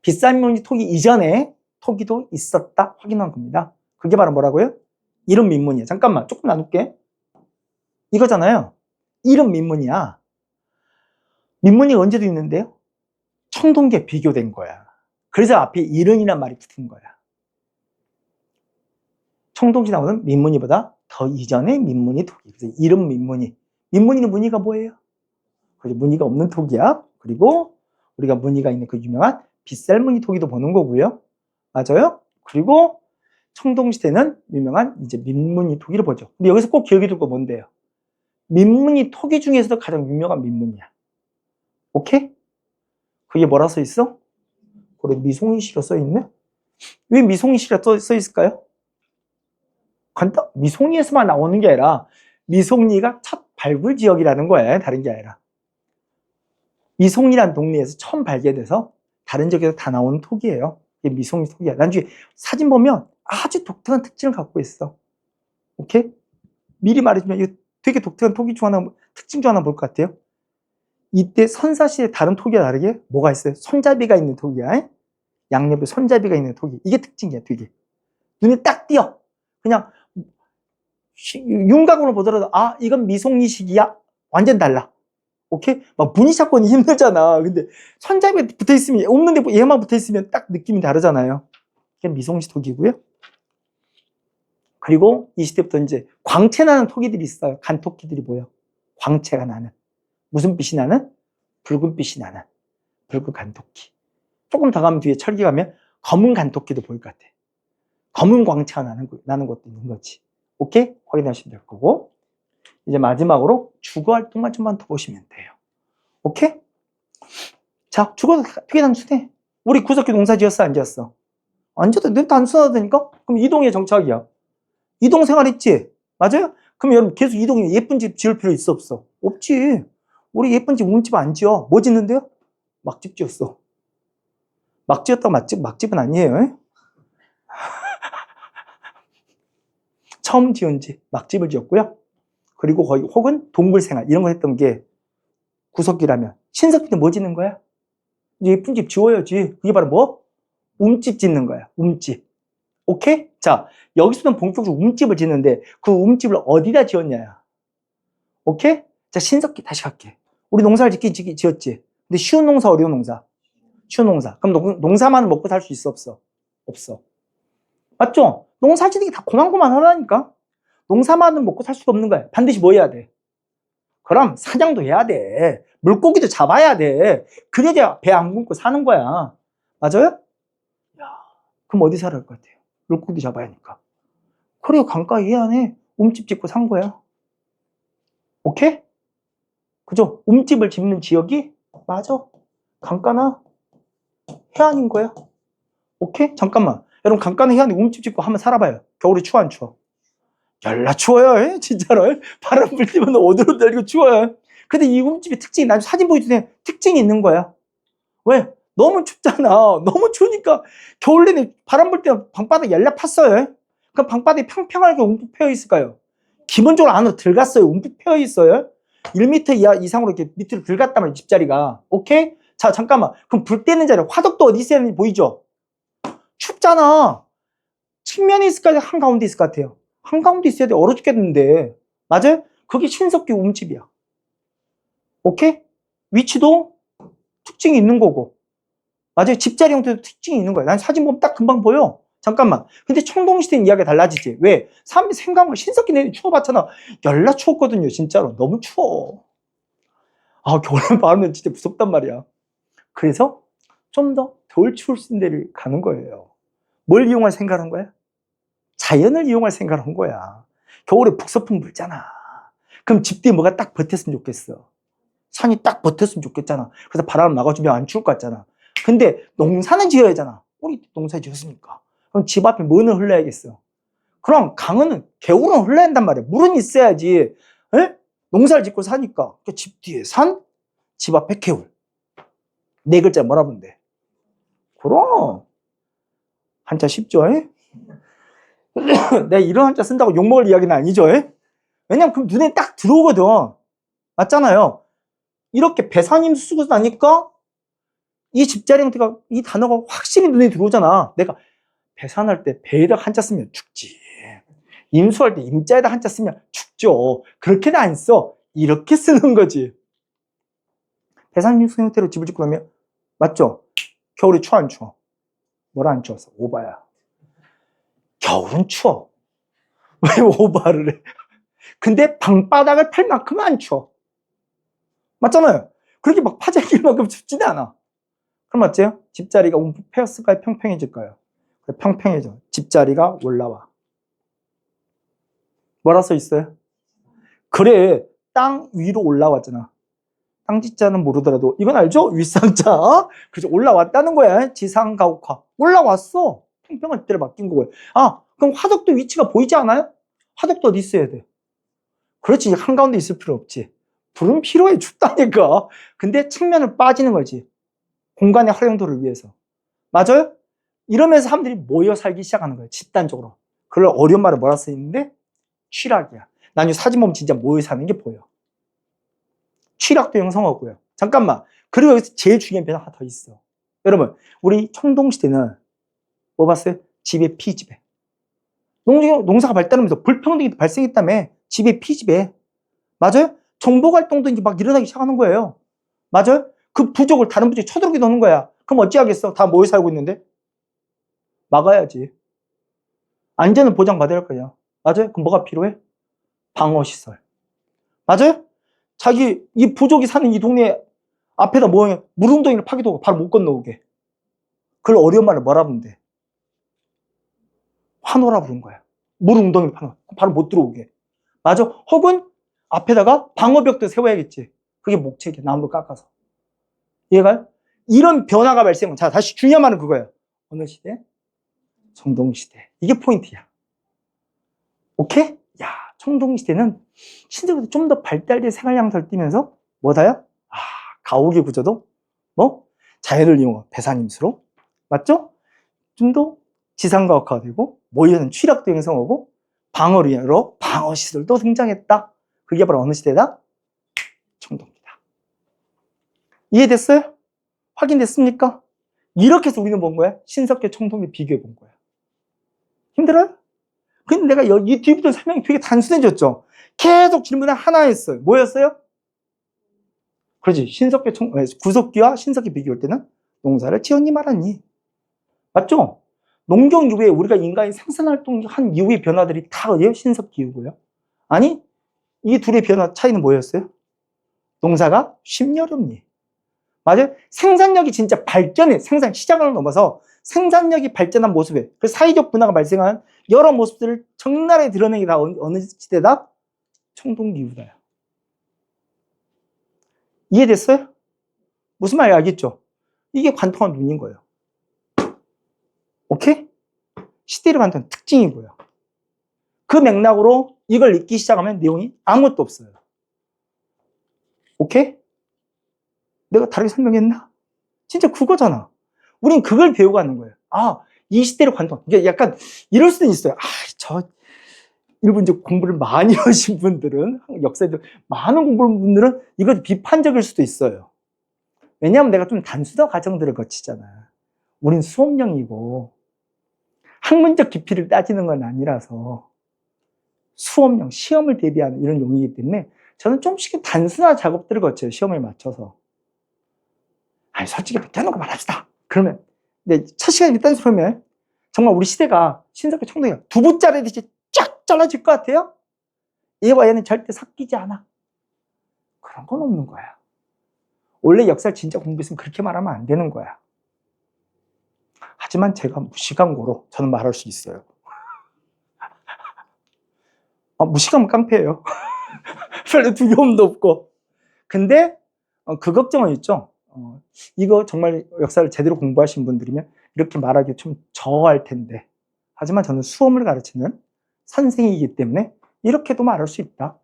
A: 빗살무늬 토기 이전에 토기도 있었다 확인한 겁니다. 그게 바로 뭐라고요? 이름 민문이야. 잠깐만 조금 나눌게. 이거잖아요. 이름 민문이야. 민문이 언제도 있는데요. 청동기에 비교된 거야. 그래서 앞에 이른이란 말이 붙은 거야. 청동기 나오는 민문이보다 더 이전의 민문이 토기. 그래서 이름 민문이. 민문이는 문의가 뭐예요? 그죠? 무늬가 없는 토기야. 그리고 우리가 무늬가 있는 그 유명한 빗살무늬 토기도 보는 거고요. 맞아요? 그리고 청동시대는 유명한 이제 민무늬 토기를 보죠. 근데 여기서 꼭 기억해 둘 거 뭔데요? 민무늬 토기 중에서도 가장 유명한 민무늬야. 오케이? 그게 뭐라 써 있어? 그래, 미송이시라 써 있네? 왜 미송이시라 써 있을까요? 간단, 미송이에서만 나오는 게 아니라 미송리가 첫 발굴 지역이라는 거야. 다른 게 아니라. 미송리란 동네에서 처음 발견돼서 다른 지역에서 다 나오는 토기예요. 이게 미송리 토기야. 나중에 사진 보면 아주 독특한 특징을 갖고 있어. 오케이? 미리 말해주면 이거 되게 독특한 토기 중 하나, 특징 중 하나 볼 것 같아요. 이때 선사시대 다른 토기와 다르게 뭐가 있어요? 손잡이가 있는 토기야. 양옆에 손잡이가 있는 토기. 이게 특징이야, 되게. 눈에 딱 띄어. 그냥 윤곽으로 보더라도 아, 이건 미송리식이야. 완전 달라. 오케이? 막 무늬 찾고는 힘들잖아. 근데 손잡이가 붙어 있으면, 없는데 얘만 붙어 있으면 딱 느낌이 다르잖아요. 이게 미송리 토기고요. 그리고 이 시대부터 이제 광채 나는 토기들이 있어요. 간토끼들이 보여. 광채가 나는. 무슨 빛이 나는? 붉은 빛이 나는. 붉은 간토끼. 조금 더 가면 뒤에 철기 가면 검은 간토끼도 보일 것 같아. 검은 광채가 나는 것도 있는 거지. 오케이? 확인하시면 될 거고. 이제 마지막으로 주거 활동만 좀만 더 보시면 돼요. 오케이? 자, 주거도 되게 단순해. 우리 구석기 농사 지었어, 안 지었어? 안 지었다. 내 단순하다니까? 그럼 이동의 정착이야. 이동 생활했지? 맞아요? 그럼 여러분 계속 이동해. 예쁜 집 지을 필요 있어, 없어? 없지. 우리 예쁜 집, 움집 안 지어. 뭐 짓는데요? 막집 지었어. 막 지었다고 막집은 아니에요. 처음 지은 집, 막집을 지었고요. 그리고 거의 혹은 동굴 생활 이런 거 했던 게 구석기라면 신석기 때 뭐 짓는 거야? 이제 예쁜 집 지어야지. 그게 바로 뭐? 움집 짓는 거야. 움집. 오케이? 자, 여기서는 본격적으로 움집을 짓는데 그 움집을 어디다 지었냐? 오케이? 자, 신석기 다시 갈게. 우리 농사를 지었지. 근데 쉬운 농사, 어려운 농사? 쉬운 농사. 그럼 농사만 먹고 살 수 있어, 없어? 없어. 맞죠? 농사 짓는 게 다 고만고만 하다니까? 농사만은 먹고 살 수가 없는 거야. 반드시 뭐 해야 돼? 그럼 사냥도 해야 돼. 물고기도 잡아야 돼. 그래야 배 안 굶고 사는 거야. 맞아요? 야, 그럼 어디 살아야 할 것 같아요? 물고기 잡아야 하니까. 그래, 강가 해안에 움집 짓고 산 거야. 오케이? 그죠? 움집을 짓는 지역이 맞아. 강가나 해안인 거야. 오케이? 잠깐만. 여러분, 강가나 해안에 움집 짓고 한번 살아봐요. 겨울에 추워, 안 추워? 열나 추워요, 진짜로. 바람 불 때면 어디로 달리고 추워요. 근데 이 움집의 특징이, 난 사진 보여주세요. 특징이 있는 거야. 왜? 너무 춥잖아. 너무 추우니까 겨울 내내 바람 불 때 방바닥 열나 팠어요. 그럼 방바닥이 평평하게 움푹 패여 있을까요? 기본적으로 안으로 들어갔어요. 움푹 패여 있어요. 1m 이상으로 이렇게 밑으로 들어갔단 말이에요, 집자리가. 오케이? 자, 잠깐만. 그럼 불 때는 자리, 화덕도 어디 있어야 하는지 보이죠? 춥잖아. 측면에 있을 것 같아요? 한가운데 있을 것 같아요? 한가운데 있어야 돼. 얼어 죽겠는데. 맞아요? 그게 신석기 움집이야. 오케이? 위치도 특징이 있는 거고. 맞아요? 집자리 형태도 특징이 있는 거야. 난 사진 보면 딱 금방 보여. 잠깐만. 근데 청동시대는 이야기가 달라지지. 왜? 사람이 생각하면 신석기 내내 추워봤잖아. 열나 추웠거든요. 진짜로. 너무 추워. 아, 겨울에 바람은 진짜 무섭단 말이야. 그래서 좀 더 덜 추울 수 있는 데를 가는 거예요. 뭘 이용할 생각을 한 거야? 자연을 이용할 생각을 한 거야. 겨울에 북서풍 불잖아. 그럼 집 뒤에 뭐가 딱 버텼으면 좋겠어. 산이 딱 버텼으면 좋겠잖아. 그래서 바람 막아주면 안 추울 것 같잖아. 근데 농사는 지어야 하잖아. 우리 농사 지었으니까. 그럼 집 앞에 뭐는 흘러야겠어? 그럼 강은, 개울은 흘러야 한단 말이야. 물은 있어야지. 에? 농사를 짓고 사니까. 그러니까 집 뒤에 산, 집 앞에 개울. 네 글자 뭐라 보면 돼? 그럼. 한자 쉽죠? 에? 내가 이런 한자 쓴다고 욕먹을 이야기는 아니죠? 에? 왜냐면 그럼 눈에 딱 들어오거든. 맞잖아요. 이렇게 배산임 쓰고 나니까 이 집자리 형태가, 이 단어가 확실히 눈에 들어오잖아. 내가 배산할 때 배에다 한자 쓰면 죽지. 임수할 때 임자에다 한자 쓰면 죽죠. 그렇게는 안 써. 이렇게 쓰는 거지. 배산임 수 형태로 집을 짓고 나면, 맞죠? 겨울에 추워, 안 추워? 뭐라 안 추워서? 오바야. 겨울은 추워. 왜 오바를 해? 근데 방바닥을 팔 만큼은 안 추워. 맞잖아요. 그렇게 막 파재길 만큼 춥지는 않아. 그럼 어째요? 집자리가 움푹패였을까요? 평평해질까요? 그래, 평평해져. 집자리가 올라와. 뭐라 써 있어요? 그래, 땅 위로 올라왔잖아. 땅지자는 모르더라도 이건 알죠? 윗상자. 그죠? 올라왔다는 거야. 지상가옥화. 올라왔어. 평평한 때를 맡긴 거고요. 아, 그럼 화덕도 위치가 보이지 않아요? 화덕도 어디 있어야 돼? 그렇지. 한가운데 있을 필요 없지. 불은 필요해. 춥다니까. 근데 측면을 빠지는 거지. 공간의 활용도를 위해서. 맞아요? 이러면서 사람들이 모여 살기 시작하는 거예요. 집단적으로. 그걸 어려운 말을 뭐라 써 있는데? 취락이야. 난 이 사진 보면 진짜 모여 사는 게 보여. 취락도 형성하고요. 잠깐만. 그리고 여기서 제일 중요한 변화 하나 더 있어. 여러분, 우리 청동시대는 뭐 봤어요? 지배 피지배. 농사가 발달하면서 불평등이 발생했다며. 지배 피지배. 맞아요? 정복활동도 이제 막 일어나기 시작하는 거예요. 맞아요? 그 부족을 다른 부족이 쳐들어오게 노는 거야. 그럼 어찌하겠어? 다 모여 살고 있는데? 막아야지. 안전을 보장받아야 할 거야. 맞아요? 그럼 뭐가 필요해? 방어시설. 맞아요? 자기 이 부족이 사는 이 동네 앞에다 뭐해? 물웅덩이를 파기도 바로 못 건너오게. 그걸 어려운 말을 뭐라 부르면 돼? 환호라 부른 거야. 물웅덩이를 파놓아. 바로 못 들어오게. 맞아? 혹은 앞에다가 방어벽도 세워야겠지. 그게 목책이야. 나무를 깎아서. 이해가요? 이런 변화가 발생하면, 자, 다시 중요한 말은 그거예요. 어느 시대? 청동시대. 이게 포인트야. 오케이? 야, 청동시대는 신대보다 좀 더 발달된 생활 양상을 띠면서 뭐다요? 아, 가옥의 구조도 뭐? 자연을 이용한 배산임수로. 맞죠? 좀 더 지상가옥화가 되고, 모여는 취락도 형성하고, 방어를 위하여 방어시설도 등장했다. 그게 바로 어느 시대다? 청동기다. 이해됐어요? 확인됐습니까? 이렇게 해서 우리는 본 거야? 신석기 청동기 비교해 본 거야. 힘들어요? 근데 내가 이 뒤부터 설명이 되게 단순해졌죠? 계속 질문을 하나 했어요. 뭐였어요? 그렇지. 구석기와 신석기 비교할 때는 농사를 지었니 말았니? 맞죠? 농경 이후에 우리가 인간이 생산활동한 이후의 변화들이 다 어디예요? 신석기 이후고요. 아니, 이 둘의 변화 차이는 뭐였어요? 농사가 쉽여렵니? 맞아요? 생산력이 진짜 발전해. 시장을 넘어서 생산력이 발전한 모습에 그 사회적 분화가 발생한 여러 모습들을 적나라하게 드러내는 게 다 어느 시대다? 청동기 이후다. 이해됐어요? 무슨 말인지 알겠죠? 이게 관통한 눈인 거예요. 오케이? 시대를 관통한 특징이고요. 그 맥락으로 이걸 읽기 시작하면 내용이 아무것도 없어요. 오케이? 내가 다르게 설명했나? 진짜 그거잖아. 우린 그걸 배우고 하는 거예요. 아, 이 시대를 관통. 이게 약간 이럴 수도 있어요. 아, 일부 이제 공부를 많이 하신 분들은, 역사에 많은 공부를 하신 분들은 이거 비판적일 수도 있어요. 왜냐하면 내가 좀 단순한 과정들을 거치잖아. 우린 수업령이고 학문적 깊이를 따지는 건 아니라서 수업령, 시험을 대비하는 이런 용이기 때문에 저는 좀씩 단순한 작업들을 거쳐요. 시험에 맞춰서. 아니, 솔직히 대놓고 말합시다. 그러면 첫 시간에 일단 그러면 정말 우리 시대가 신석기 청동기가 두부짜리 듯이 쫙 잘라질 것 같아요? 얘와 얘는 절대 섞이지 않아. 그런 건 없는 거야. 원래 역사를 진짜 공부했으면 그렇게 말하면 안 되는 거야. 하지만 제가 무시강고로 저는 말할 수 있어요. 무시강은 깡패예요. 별로 두려움도 없고. 근데 그 걱정은 있죠. 이거 정말 역사를 제대로 공부하신 분들이면 이렇게 말하기 좀 저할 텐데. 하지만 저는 수험을 가르치는 선생이기 때문에 이렇게도 말할 수 있다.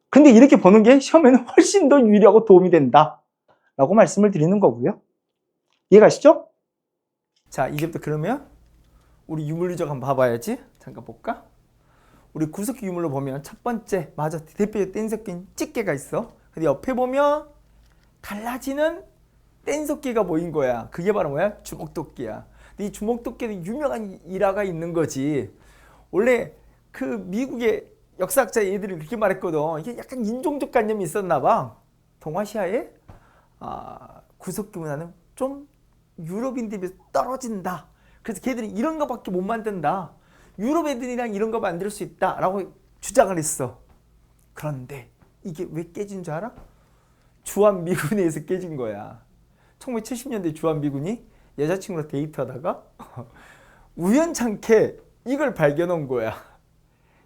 A: 근데 이렇게 보는 게 시험에는 훨씬 더 유리하고 도움이 된다 라고 말씀을 드리는 거고요. 이해가시죠? 자, 이제부터 그러면 우리 유물리적 한번 봐봐야지. 잠깐 볼까? 우리 구석기 유물로 보면 첫 번째, 맞아, 대표적 뗀석기인 집게가 있어. 근데 옆에 보면 달라지는 뗀석기가 보인 거야. 그게 바로 뭐야? 주먹도끼야. 근데 이 주먹도끼는 유명한 일화가 있는 거지. 원래 그 미국의 역사학자 애들이 그렇게 말했거든. 이게 약간 인종적 관념이 있었나 봐. 동아시아의 구석기 문화는 좀 유럽인들에 비해서 떨어진다. 그래서 걔들이 이런 거밖에 못 만든다. 유럽 애들이랑 이런 거 만들 수 있다 라고 주장을 했어. 그런데 이게 왜 깨진 줄 알아? 주한미군에 의해서 깨진 거야. 1970년대 주한미군이 여자친구랑 데이트하다가 우연찮게 이걸 발견한 거야.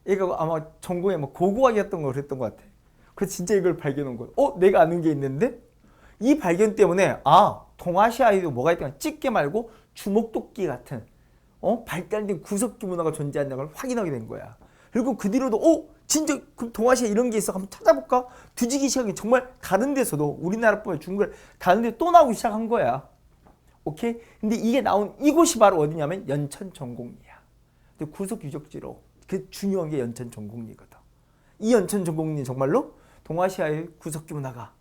A: 얘가 아마 전공에 뭐 고고학이었던 거 그랬던 것 같아. 그래서 진짜 이걸 발견한 거야. 내가 아는 게 있는데? 이 발견 때문에 동아시아에도 뭐가 있다면 집게 말고 주먹도끼 같은 발달된 구석기 문화가 존재한다는 걸 확인하게 된 거야. 그리고 그 뒤로도 진짜 그 동아시아 이런 게 있어. 한번 찾아볼까? 뒤지기 시작한 게 정말 다른 데서도 우리나라뿐만 중국 다른 데 또 나오기 시작한 거야. 오케이? 근데 이게 나온 이곳이 바로 어디냐면 연천 전곡리야. 구석 유적지로 그 중요한 게 연천 전곡리거든. 이 연천 전곡리는 정말로 동아시아의 구석기 문화가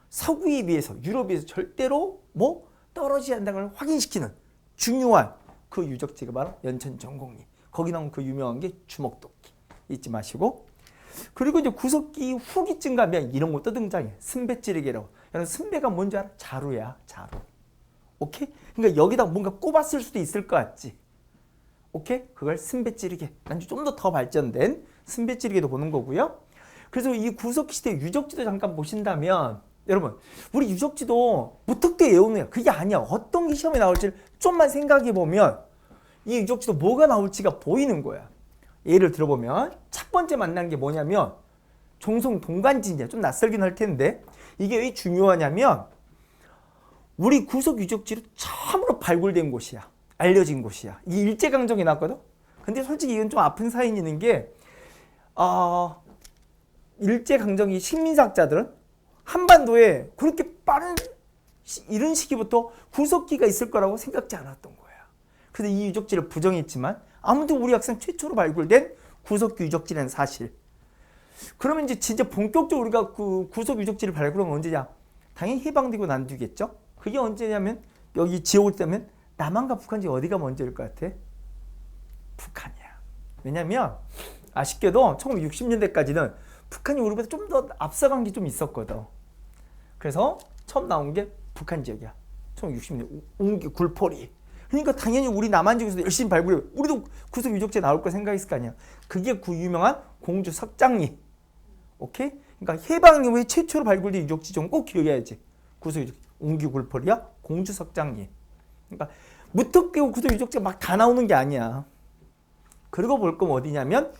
A: 서구에 비해서 유럽에 비해서 절대로 떨어지지 않는다는 걸 확인시키는 중요한 그 유적지가 바로 연천 전곡리. 거기 나온 그 유명한 게 주먹도끼. 잊지 마시고. 그리고 이제 구석기 후기쯤 가면 이런 것도 등장해. 승배찌르개라고. 여러분 승배가 뭔지 알아? 자루야. 자루. 오케이? 그러니까 여기다 뭔가 꼽았을 수도 있을 것 같지. 오케이? 그걸 승배찌르개. 좀 더 발전된 승배찌르개도 보는 거고요. 그래서 이 구석기 시대 유적지도 잠깐 보신다면 여러분 우리 유적지도 무턱대고 외우는 거야. 그게 아니야. 어떤 게 시험에 나올지를 좀만 생각해 보면 이 유적지도 뭐가 나올지가 보이는 거야. 예를 들어보면 첫 번째 만난 게 뭐냐면 종성 동관진이야. 좀 낯설긴 할 텐데 이게 왜 중요하냐면 우리 구석 유적지로 처음으로 발굴된 곳이야. 알려진 곳이야. 이게 일제강점기 나왔거든. 근데 솔직히 이건 좀 아픈 사연이 있는 게 일제강점기 식민사학자들은 한반도에 그렇게 빠른 이런 시기부터 구석기가 있을 거라고 생각지 않았던 거야. 그래서 이 유적지를 부정했지만 아무튼 우리 학생 최초로 발굴된 구석기 유적지라는 사실. 그러면 이제 진짜 본격적으로 우리가 그 구석 유적지를 발굴한 건 언제냐? 당연히 해방되고 난 뒤겠죠? 그게 언제냐면 여기 지역을 뜨면 남한과 북한 중에 어디가 먼저일 것 같아? 북한이야. 왜냐면 아쉽게도 1960년대까지는 북한이 우리보다 좀 더 앞서간 게 좀 있었거든. 그래서 처음 나온 게 북한 지역이야. 1960년대 웅기 굴포리. 그러니까 당연히 우리 남한 지역에서 열심히 발굴해. 우리도 구석 유적지에 나올 거 생각했을 거 아니야. 그게 그 유명한 공주 석장리. 오케이? 그러니까 해방 이후에 최초로 발굴된 유적지 좀 꼭 기억해야지. 구석 유적지. 웅기 굴포리야 공주 석장리. 그러니까 무턱대고 구석 유적지가 막 다 나오는 게 아니야. 그리고 볼 거면 어디냐면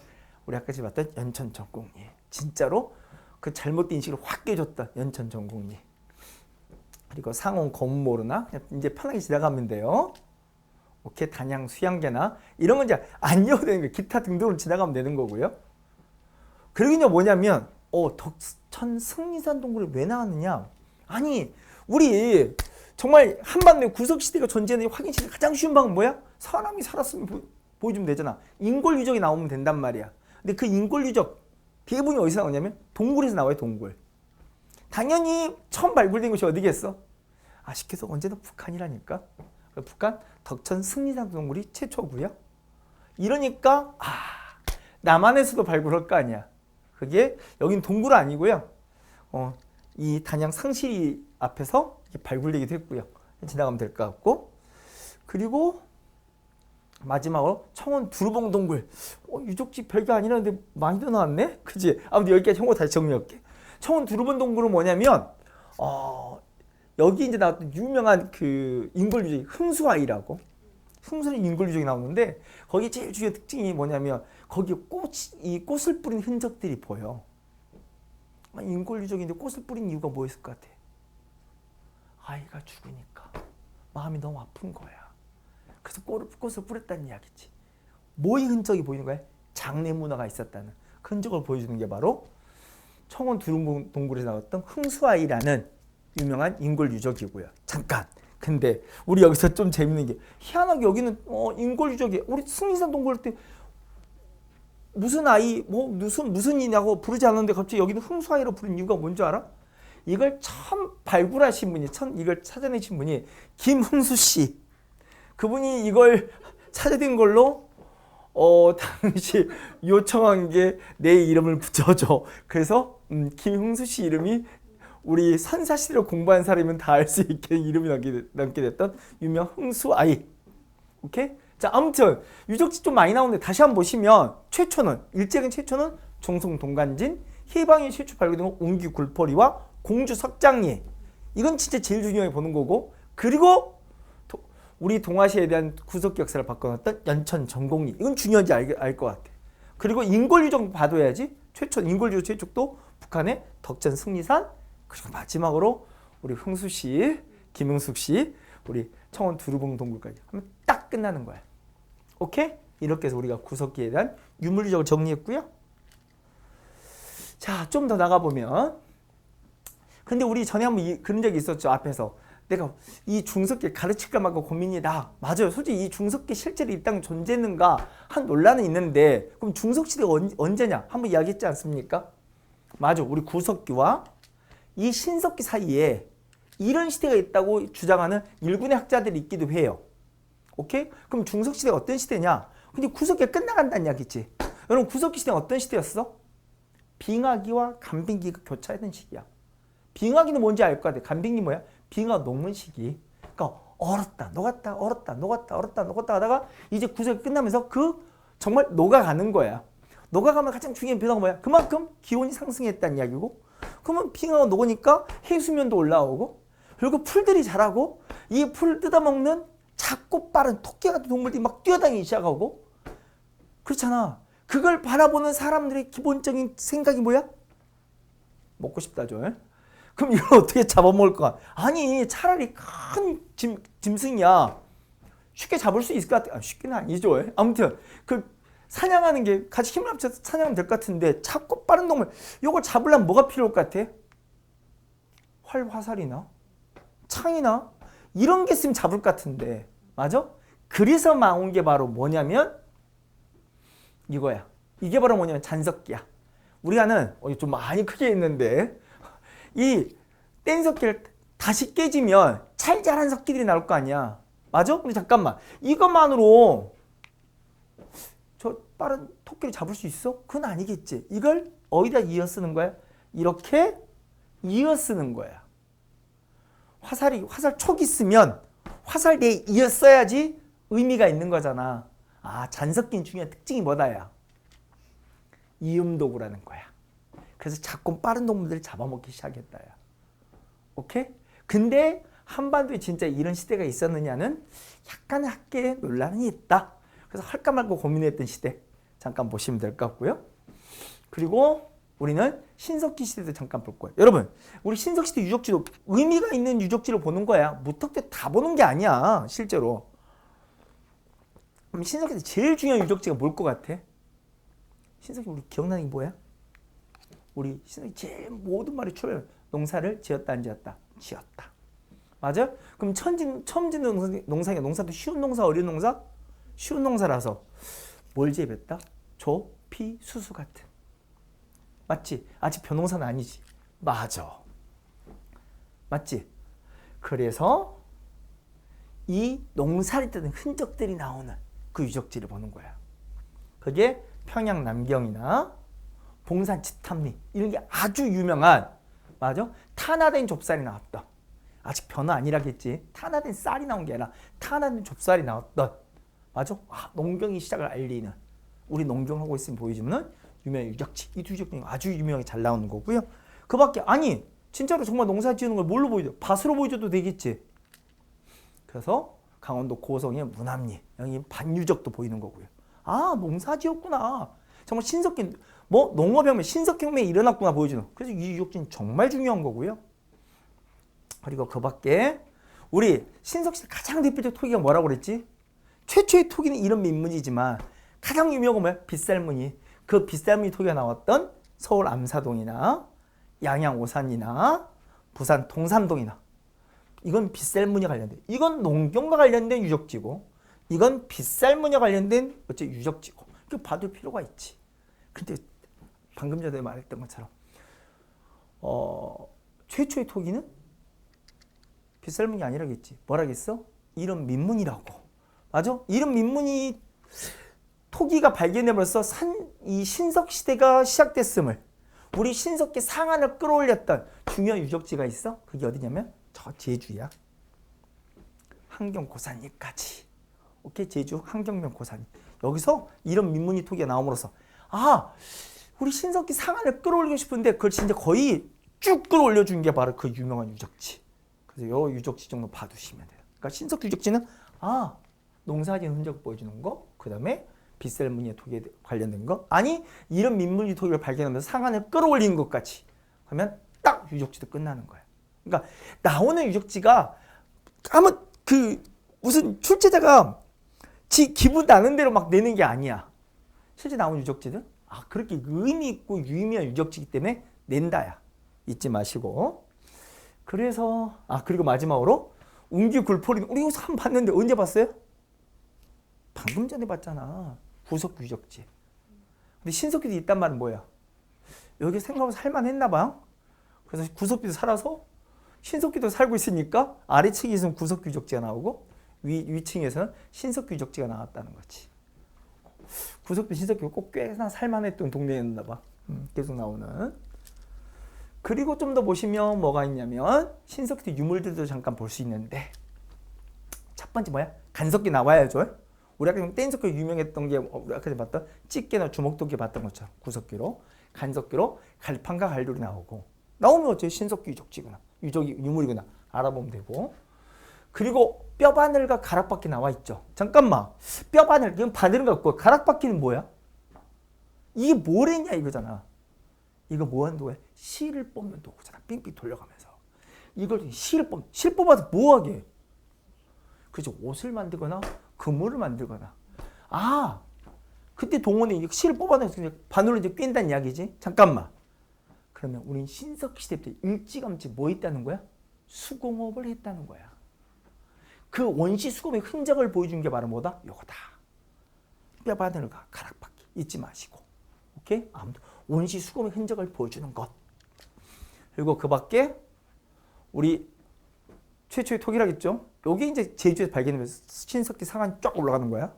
A: 우리 아까 봤던 연천 전곡리. 진짜로 그 잘못된 인식을 확 깨줬던 연천 전곡리. 그리고 상온 검모르나 이제 편하게 지나가면 돼요. 오케이, 단양 수양계나 이런 건 이제 안 읽어도 되는 거예요. 기타 등등으로 지나가면 되는 거고요. 그리고 이제 뭐냐면 덕천 승리산 동굴이 왜 나왔느냐? 아니 우리 정말 한반도에 구석시대가 존재하는 확인시대 가장 쉬운 방법은 뭐야? 사람이 살았으면 보여주면 되잖아. 인골 유적이 나오면 된단 말이야. 근데 그 인골 유적 대부분이 어디서 나오냐면 동굴에서 나와요. 동굴. 당연히 처음 발굴된 곳이 어디겠어? 아쉽게도 언제나 북한이라니까. 북한 덕천 승리산 동굴이 최초고요. 이러니까 남한에서도 발굴할 거 아니야. 그게 여긴 동굴 아니고요. 이 단양 상시리 앞에서 발굴되기도 했고요. 지나가면 될 것 같고. 그리고 마지막으로 청원 두루봉 동굴. 유적지 별게 아니라는데 많이 더 나왔네? 그치? 아무튼 여기까지 청원 다시 정리할게. 청원 두루봉 동굴은 뭐냐면 여기 이제 나왔던 유명한 그 인골 유적이 흥수아이라고. 흥수는 인골 유적이 나오는데 거기 제일 중요한 특징이 뭐냐면 거기 이 꽃을 뿌린 흔적들이 보여. 인골 유적인데 꽃을 뿌린 이유가 뭐였을 것 같아? 아이가 죽으니까 마음이 너무 아픈 거야. 그래서 꽃을 뿌렸다는 이야기지. 뭐의 흔적이 보이는 거야? 장례 문화가 있었다는 그 흔적을 보여주는 게 바로 청원 두루봉 동굴에서 나왔던 흥수아이라는 유명한 인골 유적이고요. 잠깐. 근데 우리 여기서 좀 재밌는 게 희한하게 여기는 인골 유적이 우리 승리산 동굴 때 무슨 아이 무슨 이냐고 부르지 않았는데 갑자기 여기는 흥수아이로 부른 이유가 뭔지 알아? 이걸 처음 발굴하신 분이 이걸 찾아내신 분이 김흥수 씨. 그분이 이걸 찾아낸 걸로 당시 요청한 게 내 이름을 붙여줘. 그래서 김흥수 씨 이름이 우리 선사시대를 공부한 사람이면 다 알 수 있게 이름이 남게 됐던 유명 흥수아이. 오케이? 자, 아무튼 유적지 좀 많이 나오는데 다시 한번 보시면 일제강 최초는 종성 동관진, 해방이 최초 발굴된 건 웅기 굴포리와 공주 석장리. 이건 진짜 제일 중요하게 보는 거고, 그리고 우리 동아시아에 대한 구석기 역사를 바꿔놨던 연천 전공리. 이건 중요한지 알 것 같아. 그리고 인골유적 봐둬야지. 인골유적 최초도 북한의 덕천 승리산. 그리고 마지막으로 우리 흥수 씨, 김흥숙 씨, 우리 청원 두루봉 동굴까지 하면 딱 끝나는 거야. 오케이? 이렇게 해서 우리가 구석기에 대한 유물적을 정리했고요. 자, 좀 더 나가보면, 근데 우리 전에 한번 그런 적이 있었죠. 앞에서 내가 이 중석기 가르칠까 말까 고민이다. 맞아요. 솔직히 이 중석기 실제로 이 땅에 존재했는가 한 논란은 있는데, 그럼 중석시대가 언제냐 한번 이야기했지 않습니까? 맞아. 우리 구석기와 이 신석기 사이에 이런 시대가 있다고 주장하는 일군의 학자들이 있기도 해요. 오케이? 그럼 중석시대가 어떤 시대냐? 근데 구석기가 끝나간다는 이야기지. 여러분, 구석기 시대는 어떤 시대였어? 빙하기와 간빙기가 교차하던 시기야. 빙하기는 뭔지 알 것 같아. 간빙기 뭐야? 빙하 녹는 시기. 그러니까 얼었다 녹았다 얼었다 녹았다 얼었다 녹았다 하다가 이제 구석기 끝나면서 정말 녹아가는 거야. 녹아가면 가장 중요한 변화가 뭐야? 그만큼 기온이 상승했다는 이야기고, 그러면 빙하가 녹으니까 해수면도 올라오고, 그리고 풀들이 자라고, 이 풀 뜯어먹는 작고 빠른 토끼 같은 동물들이 막 뛰어다니기 시작하고, 그렇잖아. 그걸 바라보는 사람들의 기본적인 생각이 뭐야? 먹고 싶다죠. 그럼 이걸 어떻게 잡아먹을 거야? 아니, 차라리 큰 짐승이야. 쉽게 잡을 수 있을 것 같아. 쉽게는 아니죠. 아무튼 사냥하는 게 같이 힘을 합쳐서 사냥하면 될 것 같은데, 작고 빠른 동물, 이걸 잡으려면 뭐가 필요할 것 같아? 활화살이나 창이나 이런 게 있으면 잡을 것 같은데, 맞아? 그래서 나온 게 바로 뭐냐면 이거야. 이게 바로 뭐냐면 잔석기야. 우리가는 좀 많이 크게 했는데, 이 뗀석기를 다시 깨지면 찰잘한 석기들이 나올 거 아니야. 맞아? 근데 잠깐만, 이것만으로 저 빠른 토끼를 잡을 수 있어? 그건 아니겠지. 이걸 어디다 이어 쓰는 거야? 이렇게 이어 쓰는 거야. 화살 촉이 있으면 화살 대에 이어 써야지 의미가 있는 거잖아. 아, 잔석기는 중요한 특징이 뭐다야? 이음도구라는 거야. 그래서 작고 빠른 동물들을 잡아먹기 시작했다야. 오케이? 근데 한반도에 진짜 이런 시대가 있었느냐는 약간의 학계의 논란이 있다. 그래서 할까 말까 고민했던 시대 잠깐 보시면 될 것 같고요. 그리고 우리는 신석기 시대도 잠깐 볼 거예요. 여러분, 우리 신석시대 유적지도 의미가 있는 유적지를 보는 거야. 무턱대 다 보는 게 아니야, 실제로. 그럼 신석기 때 제일 중요한 유적지가 뭘 것 같아? 신석기 우리 기억나는 게 뭐야? 우리 신석기 제일 모든 말이 출발, 농사를 지었다 안 지었다? 지었다. 맞아? 그럼 처음 짓는 농사가 농사도 쉬운 농사, 어려운 농사? 쉬운 농사라서 뭘 재배했다? 조, 피, 수수 같은. 맞지? 아직 벼농사는 아니지. 맞아. 맞지? 그래서 이 농사를 뜨는 흔적들이 나오는 그 유적지를 보는 거야. 그게 평양 남경이나 봉산 치탐리 이런 게 아주 유명한, 맞아? 탄화된 좁쌀이 나왔다. 아직 변화 아니라겠지. 탄화된 쌀이 나온 게 아니라 탄화된 좁쌀이 나왔던, 맞아? 농경이 시작을 알리는, 우리 농경하고 있으면 보여주면 유명한 유적지. 이 두 유적지가 아주 유명하게 잘 나오는 거고요. 그 밖에, 아니 진짜로 정말 농사 지으는 걸 뭘로 보여줘? 밭으로 보여줘도 되겠지. 그래서 강원도 고성의 문암리, 여기 반유적도 보이는 거고요. 아, 농사 지었구나. 정말 신석기, 뭐 농업혁명, 신석혁명이 일어났구나 보여주는. 그래서 이 유적지는 정말 중요한 거고요. 그리고 그 밖에 우리 신석시대 가장 대표적 토기가 뭐라고 그랬지? 최초의 토기는 이런 민문이지만 가장 유명한 뭐야? 빗살무늬. 그 빗살무늬 토기가 나왔던 서울 암사동이나 양양 오산이나 부산 동산동이나, 이건 빗살무늬 관련된, 이건 농경과 관련된 유적지고, 이건 빗살무늬 관련된 어째 유적지고, 이거 봐둘 필요가 있지. 근데 방금 전에 말했던 것처럼 최초의 토기는 빗살무늬 아니라겠지. 뭐라겠어? 이런 민문이라고. 맞아? 이런 민문이 토기가 발견되면서 이 신석시대가 시작됐음을, 우리 신석기 상한을 끌어올렸던 중요한 유적지가 있어. 그게 어디냐면 저 제주야. 한경고산리까지. 오케이, 제주 한경면 고산리. 여기서 이런 민문이 토기가 나옴으로써, 아, 우리 신석기 상한을 끌어올리고 싶은데 그걸 진짜 거의 쭉 끌어올려준 게 바로 그 유명한 유적지. 그래서 요 유적지 정도 봐두시면 돼요. 그러니까 신석기 유적지는 농사진 흔적 보여주는 거, 그 다음에 빗셀무늬의 토기에 관련된 거, 아니 이런 민물이 토기를 발견하면서 상한을 끌어올리는 것까지 하면 딱 유적지도 끝나는 거예요. 그러니까 나오는 유적지가 아무 무슨 출제자가 지 기분 나는 대로 막 내는 게 아니야. 실제 나온 유적지는 그렇게 의미 있고 유의미한 유적지이기 때문에 낸다야. 잊지 마시고. 그래서 그리고 마지막으로 웅기 굴포린 우리 이거 한번 봤는데 언제 봤어요? 방금 전에 봤잖아. 구석기 유적지. 근데 신석기도 있단 말은 뭐야? 여기 생각하면 살만했나 봐요. 그래서 구석기도 살아서 신석기도 살고 있으니까 아래층에서는 구석기 유적지가 나오고 위층에서는 신석기 유적지가 나왔다는 거지. 구석기 신석기가 꼭 꽤나 살만했던 동네였나 봐. 계속 나오는. 그리고 좀 더 보시면 뭐가 있냐면 신석기 유물들도 잠깐 볼 수 있는데 첫 번째 뭐야? 간석기 나와야죠. 우리 아까 뗀석기 유명했던 게 우리 아까 봤던 찌개나 주먹도끼 봤던 것처럼 구석기로 간석기로 갈판과 갈돌이 나오면 어째 신석기 유적지구나. 유물이구나. 알아보면 되고. 그리고 뼈바늘과 가락바퀴 나와 있죠. 잠깐만. 뼈바늘, 이건 바늘은 같고 가락바퀴는 뭐야? 이게 뭐랬냐 이거잖아. 이거 뭐 하는 도구야? 실을 뽑는 도구잖아. 삥삥 돌려가면서. 이걸 실을 뽑아서 뭐 하게? 그죠. 옷을 만들거나 그물을 만들거나. 그때 동원에 실을 뽑아내서 바늘로 이제 꿰인다는 이야기지. 잠깐만. 그러면 우린 신석기 시대 때 일찌감치 뭐 했다는 거야? 수공업을 했다는 거야. 그 원시 수공의 흔적을 보여준 게 바로 뭐다? 요거다. 뼈바늘과 가락바퀴 잊지 마시고. 오케이? 아무튼 원시 수공의 흔적을 보여주는 것. 그리고 그 밖에 우리 최초의 토기라겠죠? 요게 이제 제주에서 발견되면서 신석기 상한이 쫙 올라가는 거야.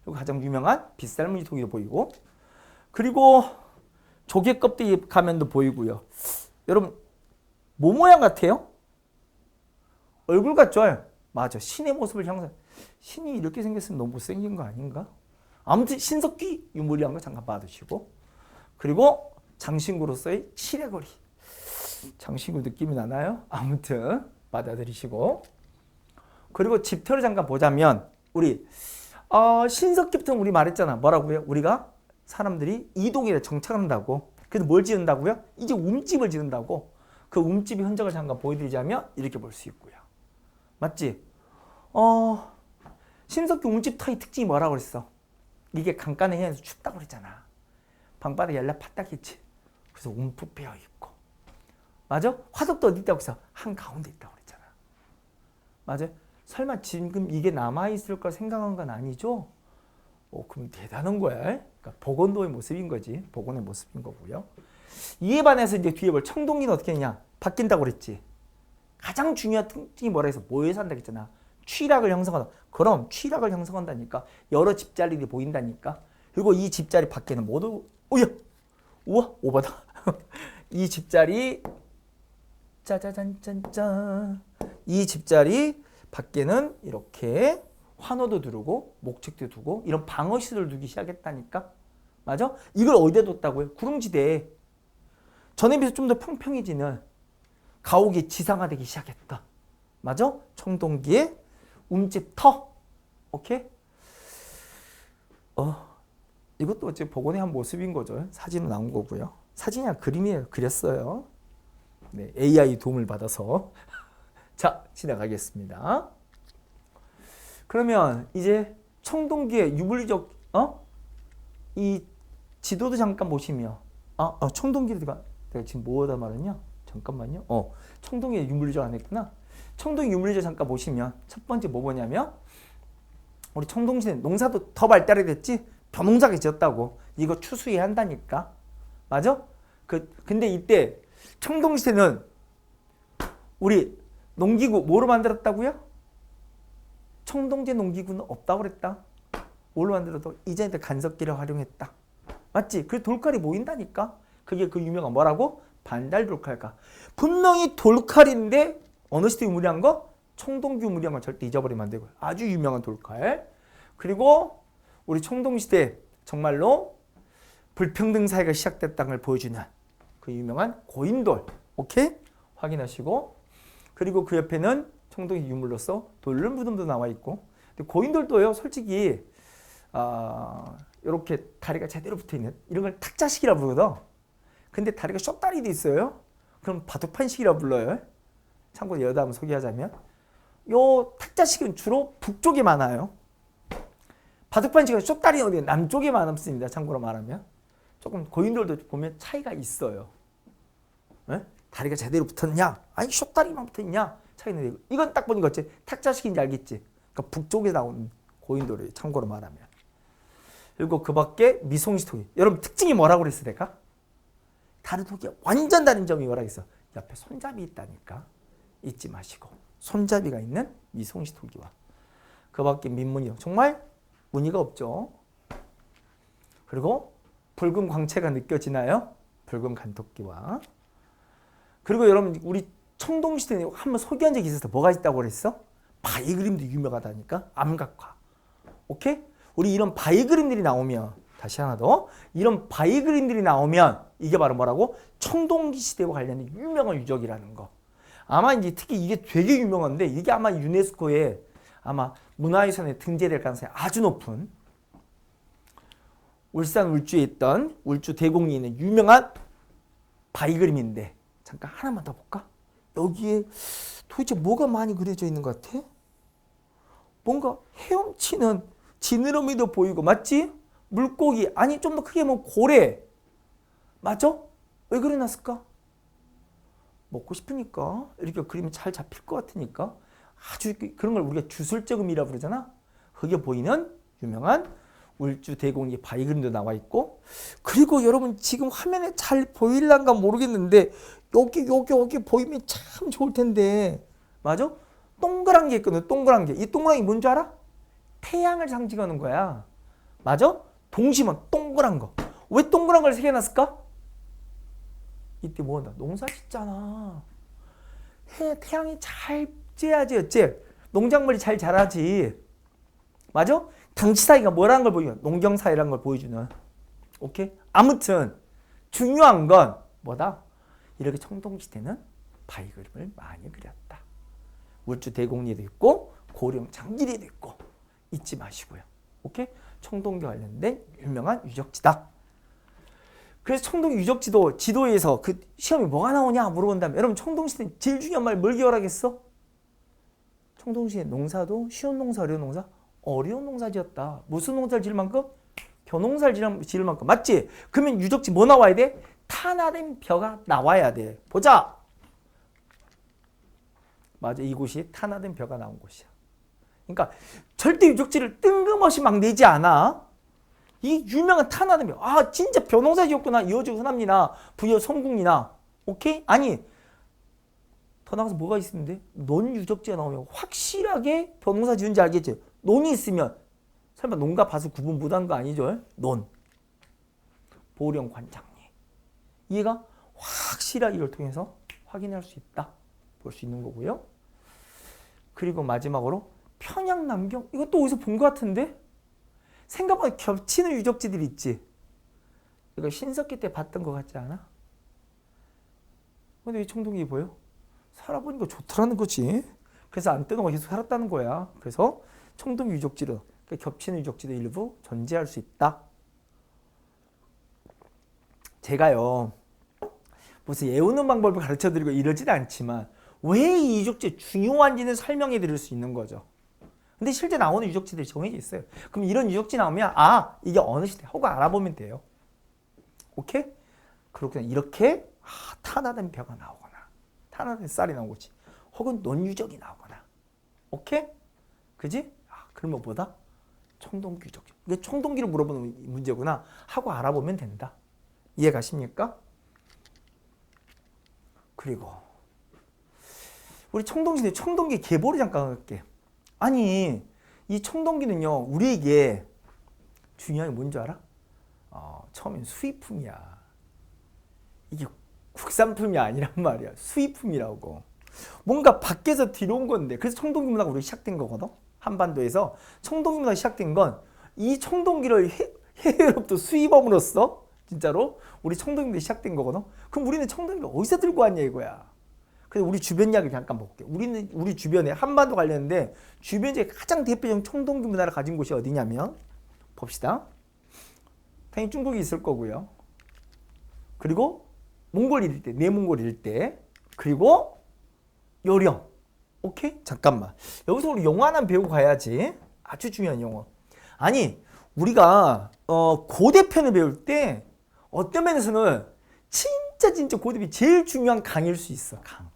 A: 그리고 가장 유명한 빗살무늬 토기도 보이고. 그리고 조개 껍데기 가면도 보이고요. 여러분 뭐 모양 같아요? 얼굴 같죠? 맞아. 신의 모습을 형상. 신이 이렇게 생겼으면 너무 못생긴 거 아닌가? 아무튼 신석기 유물이란 거 잠깐 봐두시고. 그리고 장신구로서의 칠해거리. 장신구 느낌이 나나요? 아무튼 받아들이시고. 그리고 집터를 잠깐 보자면 우리 신석기부터 우리 말했잖아. 뭐라고요? 우리가 사람들이 이동에 정착한다고. 그래서 뭘 지은다고요? 이제 움집을 지은다고. 그 움집의 흔적을 잠깐 보여드리자면 이렇게 볼 수 있고요. 맞지? 신석기 움집터의 특징이 뭐라고 그랬어? 이게 강가는 해안에서 춥다고 그랬잖아. 방바닥에 연락 파딱했지. 그래서 움푹 베어 있고. 맞아? 화석도 어디 있다고 해서 한가운데 있다고 그랬잖아. 맞아? 설마 지금 이게 남아있을 걸 생각한 건 아니죠? 그럼 대단한 거야. 그러니까 복원도의 모습인 거지. 복원의 모습인 거고요. 이에 반해서 이제 뒤에 볼 청동기는 어떻게 했냐? 바뀐다고 그랬지. 가장 중요한 특징이 뭐라 해서 뭐에서 한다고 했잖아. 취락을 형성한다. 그럼 취락을 형성한다니까. 여러 집자리들이 보인다니까. 그리고 이 집자리 밖에는 모두 우와 오바다. 이 집자리 짜자잔짠짠. 이 집자리 밖에는 이렇게 환호도 두르고 목책도 두고 이런 방어시설을 두기 시작했다니까. 맞아? 이걸 어디에 뒀다고요? 구릉지대에. 전에 비해서 좀 더 평평해지는 가옥이 지상화되기 시작했다. 맞아? 청동기에 움집터. 오케이? 이것도 어째 복원의 한 모습인 거죠. 사진으로 나온 거고요. 사진이 아니라 그림이에요. 그렸어요. 네, AI 도움을 받아서. 자, 지나가겠습니다. 그러면 이제 청동기의 유물리적 이 지도도 잠깐 보시면 청동기가 내가 지금 뭐하다 말했냐? 잠깐만요. 청동기의 유물리적 안 했구나. 청동기 유물리적 잠깐 보시면 첫 번째 뭐 보냐면 우리 청동시대 농사도 더 발달이 됐지. 벼농사가 지었다고. 이거 추수해야 한다니까. 맞아? 근데 이때 청동시대는 우리 농기구 뭐로 만들었다고요? 청동제 농기구는 없다고 그랬다. 뭘로 만들어도 이전에 간석기를 활용했다. 맞지? 그 돌칼이 보인다니까. 그게 그 유명한 뭐라고? 반달 돌칼가. 분명히 돌칼인데 어느 시대 유물이한 거? 청동기 유물이한 건 절대 잊어버리면 안 되고. 아주 유명한 돌칼. 그리고 우리 청동시대 정말로 불평등 사회가 시작됐다는 걸 보여주는 그 유명한 고인돌. 오케이? 확인하시고 그리고 그 옆에는 청동기 유물로서 돌른 무덤도 나와 있고 근데 고인돌도요 솔직히 이렇게 다리가 제대로 붙어있는 이런 걸 탁자식이라 부르거든. 근데 다리가 숏다리도 있어요. 그럼 바둑판식이라 불러요. 참고로 여다 한번 소개하자면 요 탁자식은 주로 북쪽에 많아요. 바둑판식은 숏다리 어디 남쪽에 많습니다. 참고로 말하면 조금 고인돌도 보면 차이가 있어요. 네? 다리가 제대로 붙었냐? 아니 숏다리만 붙어있냐? 차이는 있는데 이건 딱 보니까 어째 탁자식인지 알겠지? 그러니까 북쪽에 나온 고인돌이에요. 참고로 말하면. 그리고 그 밖에 미송시토기. 여러분 특징이 뭐라고 그랬어 내가? 다른 토기가 완전 다른 점이 뭐라고 했어? 옆에 손잡이 있다니까. 잊지 마시고. 손잡이가 있는 미송시토기와 그 밖에 민무늬. 정말 무늬가 없죠. 그리고 붉은 광채가 느껴지나요? 붉은 간토끼와 그리고 여러분 우리 청동시대에 한번 소개한 적이 있었어. 뭐가 있다고 그랬어? 바위 그림도 유명하다니까. 암각화. 오케이? 우리 이런 바위 그림들이 나오면 다시 하나 더 이런 바위 그림들이 나오면 이게 바로 뭐라고? 청동기 시대와 관련된 유명한 유적이라는 거. 아마 이제 특히 이게 되게 유명한데 이게 아마 유네스코에 아마 문화유산에 등재될 가능성이 아주 높은 울산 울주에 있던 울주 대공리에 있는 유명한 바위 그림인데 잠깐 하나만 더 볼까? 여기에 도대체 뭐가 많이 그려져 있는 것 같아? 뭔가 헤엄치는 지느러미도 보이고 맞지? 물고기 아니 좀 더 크게 보면 고래 맞아? 왜 그려놨을까? 먹고 싶으니까 이렇게 그림이 잘 잡힐 것 같으니까 아주 그런 걸 우리가 주술적음이라고 그러잖아. 그게 보이는 유명한 울주 대공리 바위 그림도 나와 있고 그리고 여러분 지금 화면에 잘 보일란가 모르겠는데 여기 보이면 참 좋을 텐데 맞아? 동그란 게 있거든. 동그란 게. 이 동그란 게 뭔지 알아? 태양을 상징하는 거야. 맞아? 동심원 동그란 거. 왜 동그란 걸 새겨놨을까? 이때 뭐 한다? 농사 짓잖아. 태양이 잘 쬐야지 어째? 농작물이 잘 자라지. 맞아? 당치사이가 뭐라는 걸 보여주는 농경사회라는 걸 보여주는. 오케이? 아무튼 중요한 건 뭐다? 이렇게 청동시대는 바위 그림을 많이 그렸다. 울주 대공리에도 있고 고령 장길에도 있고 잊지 마시고요. 오케이? 청동기 관련된 유명한 유적지다. 그래서 청동 유적지도 지도에서 그 시험에 뭐가 나오냐 물어본다면 여러분 청동시대 제일 중요한 말 뭘 기억하겠어? 청동시대 농사도 쉬운 농사 어려운 농사? 어려운 농사 지었다. 무슨 농사를 지을 만큼? 벼농사를 지을 만큼. 맞지? 그러면 유적지 뭐 나와야 돼? 탄화된 벼가 나와야 돼. 보자. 맞아. 이곳이 탄화된 벼가 나온 곳이야. 그러니까 절대 유적지를 뜬금없이 막 내지 않아. 이 유명한 탄화된 벼. 아 진짜 벼농사 지었구나. 이어주 흔합니다. 부여 성궁이나. 오케이? 아니 더 나가서 뭐가 있는데? 논 유적지가 나오면 확실하게 벼농사 지은지 알겠지? 논이 있으면 설마 논과 밭을 구분 못한 거 아니죠? 논. 보령 관장리. 이해가 확실하게 이걸 통해서 확인할 수 있다. 볼 수 있는 거고요. 그리고 마지막으로 평양 남경. 이것도 어디서 본 것 같은데? 생각보다 겹치는 유적지들이 있지. 이거 신석기 때 봤던 것 같지 않아? 근데 이 청동기 보여? 살아보니까 좋더라는 거지. 그래서 안 떼놓고 계속 살았다는 거야. 그래서 청동 유적지로 그러니까 겹치는 유적지도 일부 존재할 수 있다. 제가요 무슨 외우는 방법을 가르쳐드리고 이러지는 않지만 왜 이 유적지 중요한지는 설명해 드릴 수 있는 거죠. 근데 실제 나오는 유적지들이 정해져 있어요. 그럼 이런 유적지 나오면 아 이게 어느 시대 하고 알아보면 돼요. 오케이? 그렇구나. 이렇게 탄화된 벼가 나오거나 탄화된 쌀이 나오겠지. 혹은 논유적이 나오거나. 오케이? 그지? 그러면 뭐다? 청동기 유적지. 이게 청동기를 물어보는 문제구나 하고 알아보면 된다. 이해 가십니까? 그리고 우리 청동기 계보를 잠깐 할게. 아니 이 청동기는요 우리에게 중요한 게 뭔지 알아? 처음엔 수입품이야. 이게 국산품이 아니란 말이야. 수입품이라고. 뭔가 밖에서 들어온 건데 그래서 청동기 문화가 우리가 시작된 거거든. 한반도에서 청동기 문화가 시작된 건 이 청동기를 해외로부터 수입함으로써 진짜로 우리 청동기부터 시작된 거거든. 그럼 우리는 청동기를 어디서 들고 왔냐 이거야. 그래서 우리 주변 이야기를 잠깐 볼게요. 우리 주변에 한반도 관련인데 주변에 가장 대표적인 청동기 문화를 가진 곳이 어디냐면 봅시다. 당연히 중국이 있을 거고요. 그리고 몽골 일대, 내몽골 일대, 그리고 요령. 오케이? 잠깐만. 여기서 우리 용어 하나 배우고 가야지. 아주 중요한 용어. 아니, 우리가 고대편을 배울 때 어떤 면에서는 진짜 고대편이 제일 중요한 강일 수 있어. 강.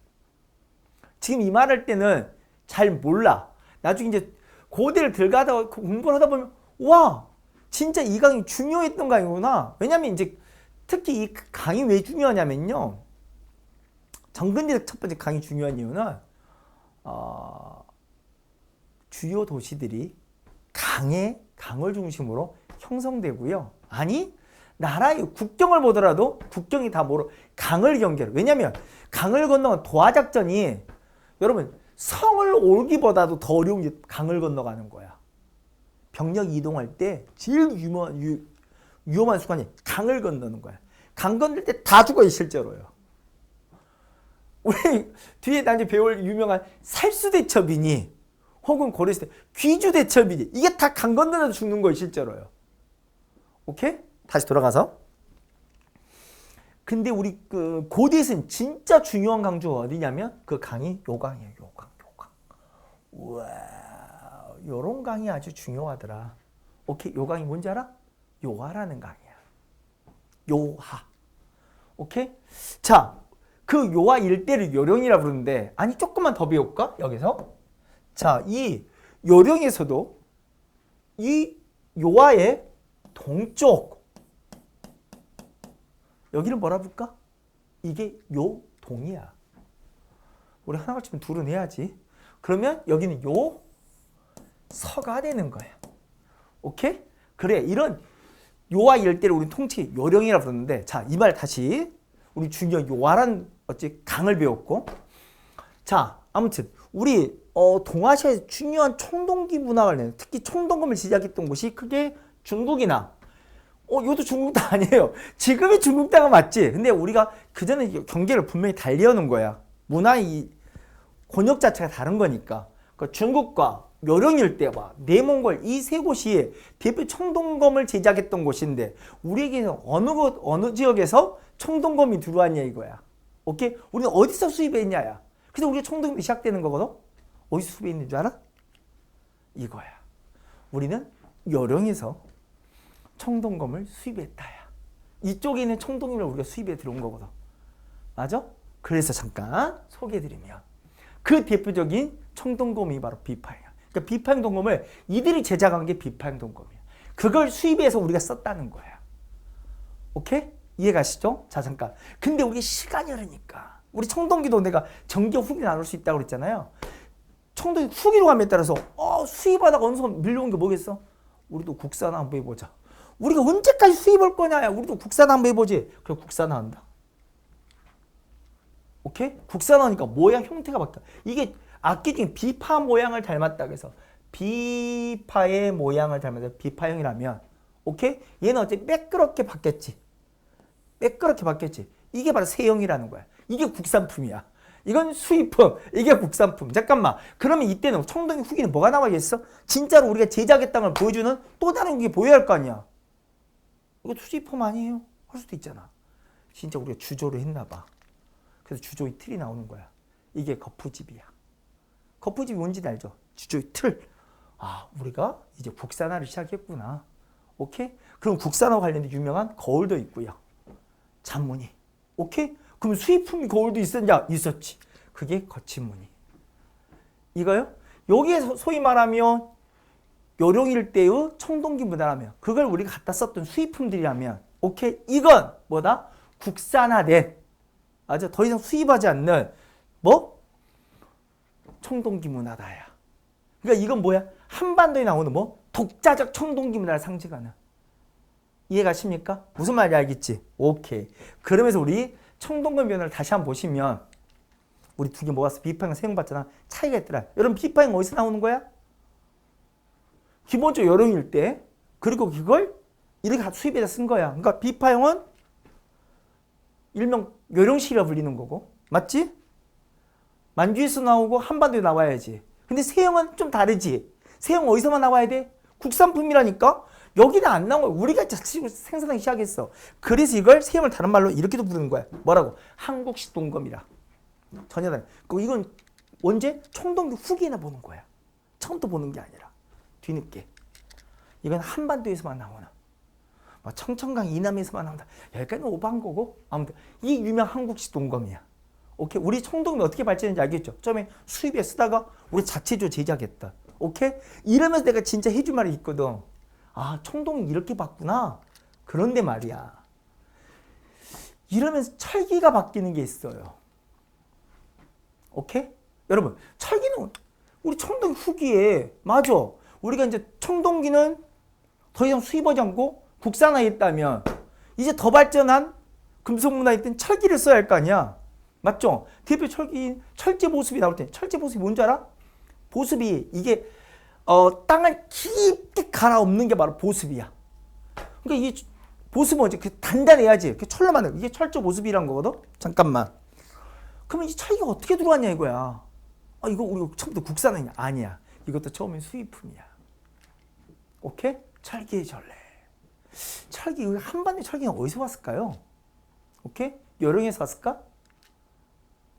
A: 지금 이 말할 때는 잘 몰라. 나중에 이제 고대를 들어가다가 공부를 하다 보면 와, 진짜 이 강이 중요했던 강이구나. 왜냐면 이제 특히 이 강이 왜 중요하냐면요. 정근대적 첫 번째 강이 중요한 이유는 주요 도시들이 강을 중심으로 형성되고요. 아니, 나라의 국경을 보더라도 국경이 다 뭐로 강을 연결해. 왜냐면 강을 건너간 도하작전이 여러분 성을 오기보다도 더 어려운 게 강을 건너가는 거야. 병력 이동할 때 제일 위험한 순간이 강을 건너는 거야. 강 건널 때 다 죽어요, 실제로요. 우리 뒤에 나중에 배울 유명한 살수대첩이니 혹은 고려시대 귀주대첩이니 이게 다 강 건너서 죽는 거예요, 실제로요. 오케이? 다시 돌아가서. 근데 우리 그 고대에서는 진짜 중요한 강주가 어디냐면 그 강이 요 강이에요. 요 강. 우와, 요런 강이 아주 중요하더라. 오케이? 요 강이 뭔지 알아? 요하라는 강이야. 요하. 오케이? 자, 그 요하 일대를 요령이라 부르는데 아니 조금만 더 배울까? 여기서. 자, 이 요령에서도 이 요하의 동쪽 여기를 뭐라 부를까? 이게 요동이야. 우리 하나 가르치면 둘은 해야지. 그러면 여기는 요서가 되는 거야. 오케이? 그래, 이런 요하 일대를 우리 통칭 요령이라 부르는데 자, 이 말 다시 우리 중요한 요하란 어찌 강을 배웠고 자, 아무튼 우리 동아시아의 중요한 청동기 문화 관련 특히 청동검을 시작했던 곳이 크게 중국이나 이것도 중국 땅 아니에요. 지금이 중국 땅은 맞지. 근데 우리가 그전에 경계를 분명히 달리하는 거야. 문화의 권역 자체가 다른 거니까. 그러니까 중국과 요령 일대와 내몽골 이 세 곳이 대표 청동검을 제작했던 곳인데 우리에게는 어느 지역에서 청동검이 들어왔냐 이거야. 오케이? 우리는 어디서 수입했냐야. 그래서 우리가 청동검이 시작되는 거거든. 어디서 수입했는 줄 알아? 이거야. 우리는 요령에서 청동검을 수입했다야. 이쪽에 있는 청동검을 우리가 수입해 들어온 거거든. 맞아? 그래서 잠깐 소개해드리면 그 대표적인 청동검이 바로 비파이야. 그러니까 비파형 동검을 이들이 제작한 게 비파형 동검이야. 그걸 수입해서 우리가 썼다는 거야. 오케이? 이해가시죠? 자, 잠깐. 근데 우리 시간이 흐르니까 우리 청동기도 내가 전기 후기 나눌 수 있다고 그랬잖아요. 청동기 후기로 감에 따라서 수입하다가 어느 순간 밀려온 게 뭐겠어? 우리도 국산 한번 해보자. 우리가 언제까지 수입할 거냐? 우리도 국산 한번 해보지. 그래, 국산화한다. 오케이? 국산화니까 모양 형태가 바뀌어. 이게 악기 중에 비파 모양을 닮았다 그래서 비파의 모양을 닮아서 비파형이라면 오케이? 얘는 어차피 매끄럽게 바뀌었지. 매끄럽게 바뀌었지. 이게 바로 세형이라는 거야. 이게 국산품이야. 이건 수입품, 이게 국산품. 잠깐만. 그러면 이때는 청동기 후기는 뭐가 나와야겠어? 진짜로 우리가 제작했다는 걸 보여주는 또 다른 게 보여야 할 거 아니야. 이거 수입품 아니에요? 할 수도 있잖아. 진짜 우리가 주조를 했나 봐. 그래서 주조의 틀이 나오는 거야. 이게 거푸집이야. 거푸집이 뭔지 알죠? 주조의 틀. 아, 우리가 이제 국산화를 시작했구나. 오케이? 그럼 국산화 관련된 유명한 거울도 있고요. 잔무늬. 오케이? 그럼 수입품이 거울도 있었냐? 있었지. 그게 거친무늬. 이거요? 여기에 소위 말하면 요령일 때의 청동기 문화라면 그걸 우리가 갖다 썼던 수입품들이라면 오케이? 이건 뭐다? 국산화된 맞아? 더 이상 수입하지 않는 뭐? 청동기 문화다야. 그러니까 이건 뭐야? 한반도에 나오는 뭐? 독자적 청동기 문화를 상징하는. 이해가십니까? 무슨 말인지 알겠지? 오케이. 그러면서 우리 청동검 변화를 다시 한번 보시면 우리 두 개 모았어. 비파형 세형 봤잖아. 차이가 있더라. 여러분 비파형 어디서 나오는 거야? 기본적으로 요령일 때 그리고 그걸 이렇게 수입에다 쓴 거야. 그러니까 비파형은 일명 요령식이라 불리는 거고, 맞지? 만주에서 나오고 한반도에 나와야지. 근데 세형은 좀 다르지. 세형 어디서만 나와야 돼? 국산품이라니까? 여기는 안 나온 거야. 우리가 생산하기 시작했어. 그래서 이걸 세형을 다른 말로 이렇게도 부르는 거야. 뭐라고? 한국식 동검이라. 전혀 다른. 이건 언제? 청동기 후기나 보는 거야. 처음부터 보는 게 아니라 뒤늦게. 이건 한반도에서만 나오나. 청천강 이남에서만 나온다. 여기까지는 오버한 거고. 아무튼 이 유명 한국식 동검이야. 오케이? 우리 청동이 어떻게 발전했는지 알겠죠? 처음에 수입에 쓰다가 우리 자체적으로 제작했다. 오케이? 이러면서 내가 진짜 해줄 말이 있거든. 아, 청동이 이렇게 봤구나. 그런데 말이야. 이러면서 철기가 바뀌는 게 있어요. 오케이? 여러분, 철기는 우리 청동기 후기에, 맞아. 우리가 이제 청동기는 더 이상 수입하지 않고 국산화했다면 이제 더 발전한 금속문화에 있던 철기를 써야 할 거 아니야. 맞죠? 대표 철기인 철제 보습이 나올 때 철제 보습이 뭔지 알아? 보습이 이게 땅을 깊게 갈아엎는 게 바로 보습이야. 그러니까 이 보습은 이제 단단해야지. 철로 만든 이게 철제 보습이란 거거든. 잠깐만. 그러면 이 철기가 어떻게 들어왔냐 이거야. 아, 이거 우리 처음부터 국산이냐? 아니야. 이것도 처음엔 수입품이야. 오케이? 철기의 전래. 철기, 한반도 철기는 어디서 왔을까요? 오케이? 여령에서 왔을까?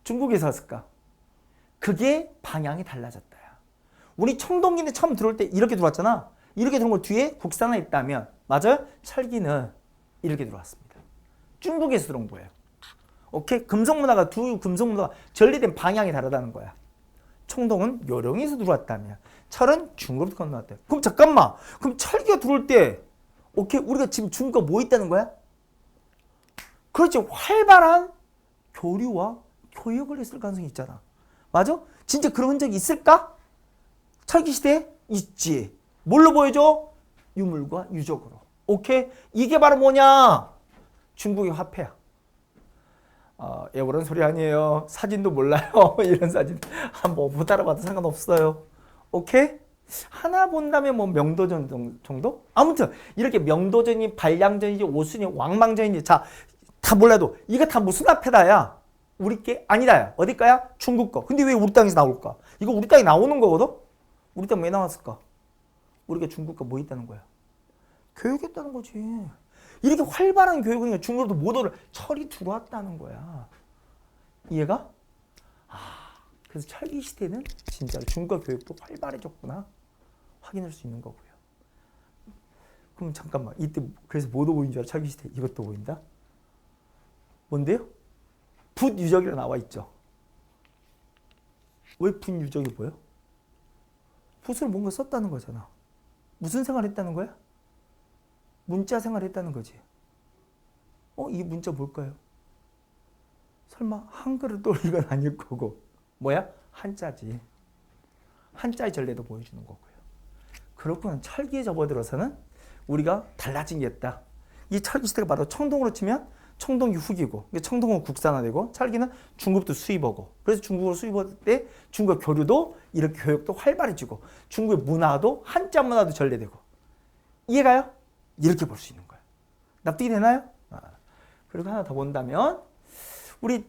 A: 중국에서 왔을까? 그게 방향이 달라졌다. 우리 청동기는 처음 들어올 때 이렇게 들어왔잖아. 이렇게 들어온 거 뒤에 국산화 있다면, 맞아요? 철기는 이렇게 들어왔습니다. 중국에서 들어온 거예요. 오케이? 금속문화가 두 금속문화가 전리된 방향이 다르다는 거야. 청동은 요령에서 들어왔다면, 철은 중국으로 건너왔다. 그럼 잠깐만. 그럼 철기가 들어올 때, 오케이? 우리가 지금 중국과 뭐 있다는 거야? 그렇지. 활발한 교류와 교역을 했을 가능성이 있잖아. 맞아? 진짜 그런 흔적이 있을까? 철기 시대에 있지. 뭘로 보여줘? 유물과 유적으로. 오케이? 이게 바로 뭐냐? 중국의 화폐야. 그런 소리 아니에요. 사진도 몰라요. 이런 사진 한번 못 알아봐도 상관없어요. 오케이? 하나 본다면 뭐 명도전 정도? 아무튼 이렇게 명도전이 발량전이지 오순이 왕망전이지 자, 다 몰라도 이거 다 무슨 화폐다야? 우리 게 아니다야. 어디 거야? 중국 거. 근데 왜 우리 땅에서 나올까? 이거 우리 땅에 나오는 거거든? 우리 땅 왜 나왔을까? 우리가 중국 거 뭐 있다는 거야? 교육했다는 거지. 이렇게 활발한 교육은 중국으로도 못 오를 철이 들어왔다는 거야. 이해가? 그래서 철기 시대는 진짜로 중국어 교육도 활발해졌구나. 확인할 수 있는 거고요. 그럼 잠깐만. 이때 그래서 뭐도 보인 줄 알아? 철기 시대 이것도 보인다? 뭔데요? 붓 유적이라 나와 있죠. 왜 붓 유적이 보여? 붓을 뭔가 썼다는 거잖아. 무슨 생활을 했다는 거야? 문자 생활을 했다는 거지. 이 문자 뭘까요? 설마 한글을 또 이건 아닐 거고. 뭐야? 한자지. 한자의 전례도 보여주는 거고요. 그렇구나. 철기에 접어들어서는 우리가 달라진 게 있다. 이 철기 시대가 바로 청동으로 치면 청동기 후기고, 청동은 국산화되고 철기는 중국도 수입하고, 그래서 중국으로 수입할 때 중국 교류도 이렇게 교육도 활발해지고, 중국의 문화도 한자 문화도 전래되고. 이해가요? 이렇게 볼 수 있는 거예요. 납득이 되나요? 그리고 하나 더 본다면 우리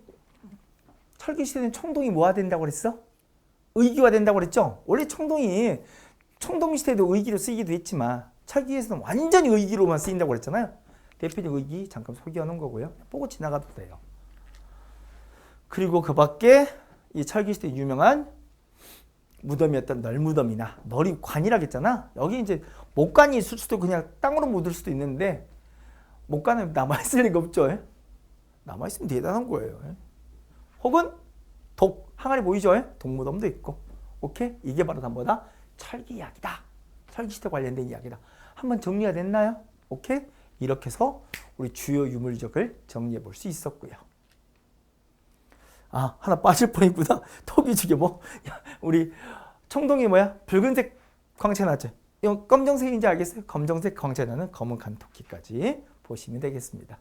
A: 철기 시대는 청동이 뭐가 된다고 그랬어? 의기화 된다고 그랬죠? 원래 청동이 청동 시대도 의기로 쓰이기도 했지만 철기에서는 완전히 의기로만 쓰인다고 그랬잖아요. 대표적 의기 잠깐 소개하는 거고요. 보고 지나가도 돼요. 그리고 그 밖에 이 철기 시대 유명한 무덤이었던 널무덤이나 널이관이라고 했잖아. 여기 이제 목관이 있을 수도 그냥 땅으로 묻을 수도 있는데 목관은 남아있을 리가 없죠. 남아있으면 대단한 거예요. 혹은 항아리 보이죠? 독무덤도 있고. 오케이? 이게 바로 다 뭐다? 철기 이야기다. 철기 시대 관련된 이야기다. 한번 정리가 됐나요? 오케이? 이렇게 해서 우리 주요 유물적을 정리해 볼 수 있었고요. 하나 빠질 뻔했구나. 톱이 저게 뭐? 우리 청동이 뭐야? 붉은색 광채 나죠? 이거 검정색인지 알겠어요? 검정색 광채 나는 검은 간토끼까지 보시면 되겠습니다.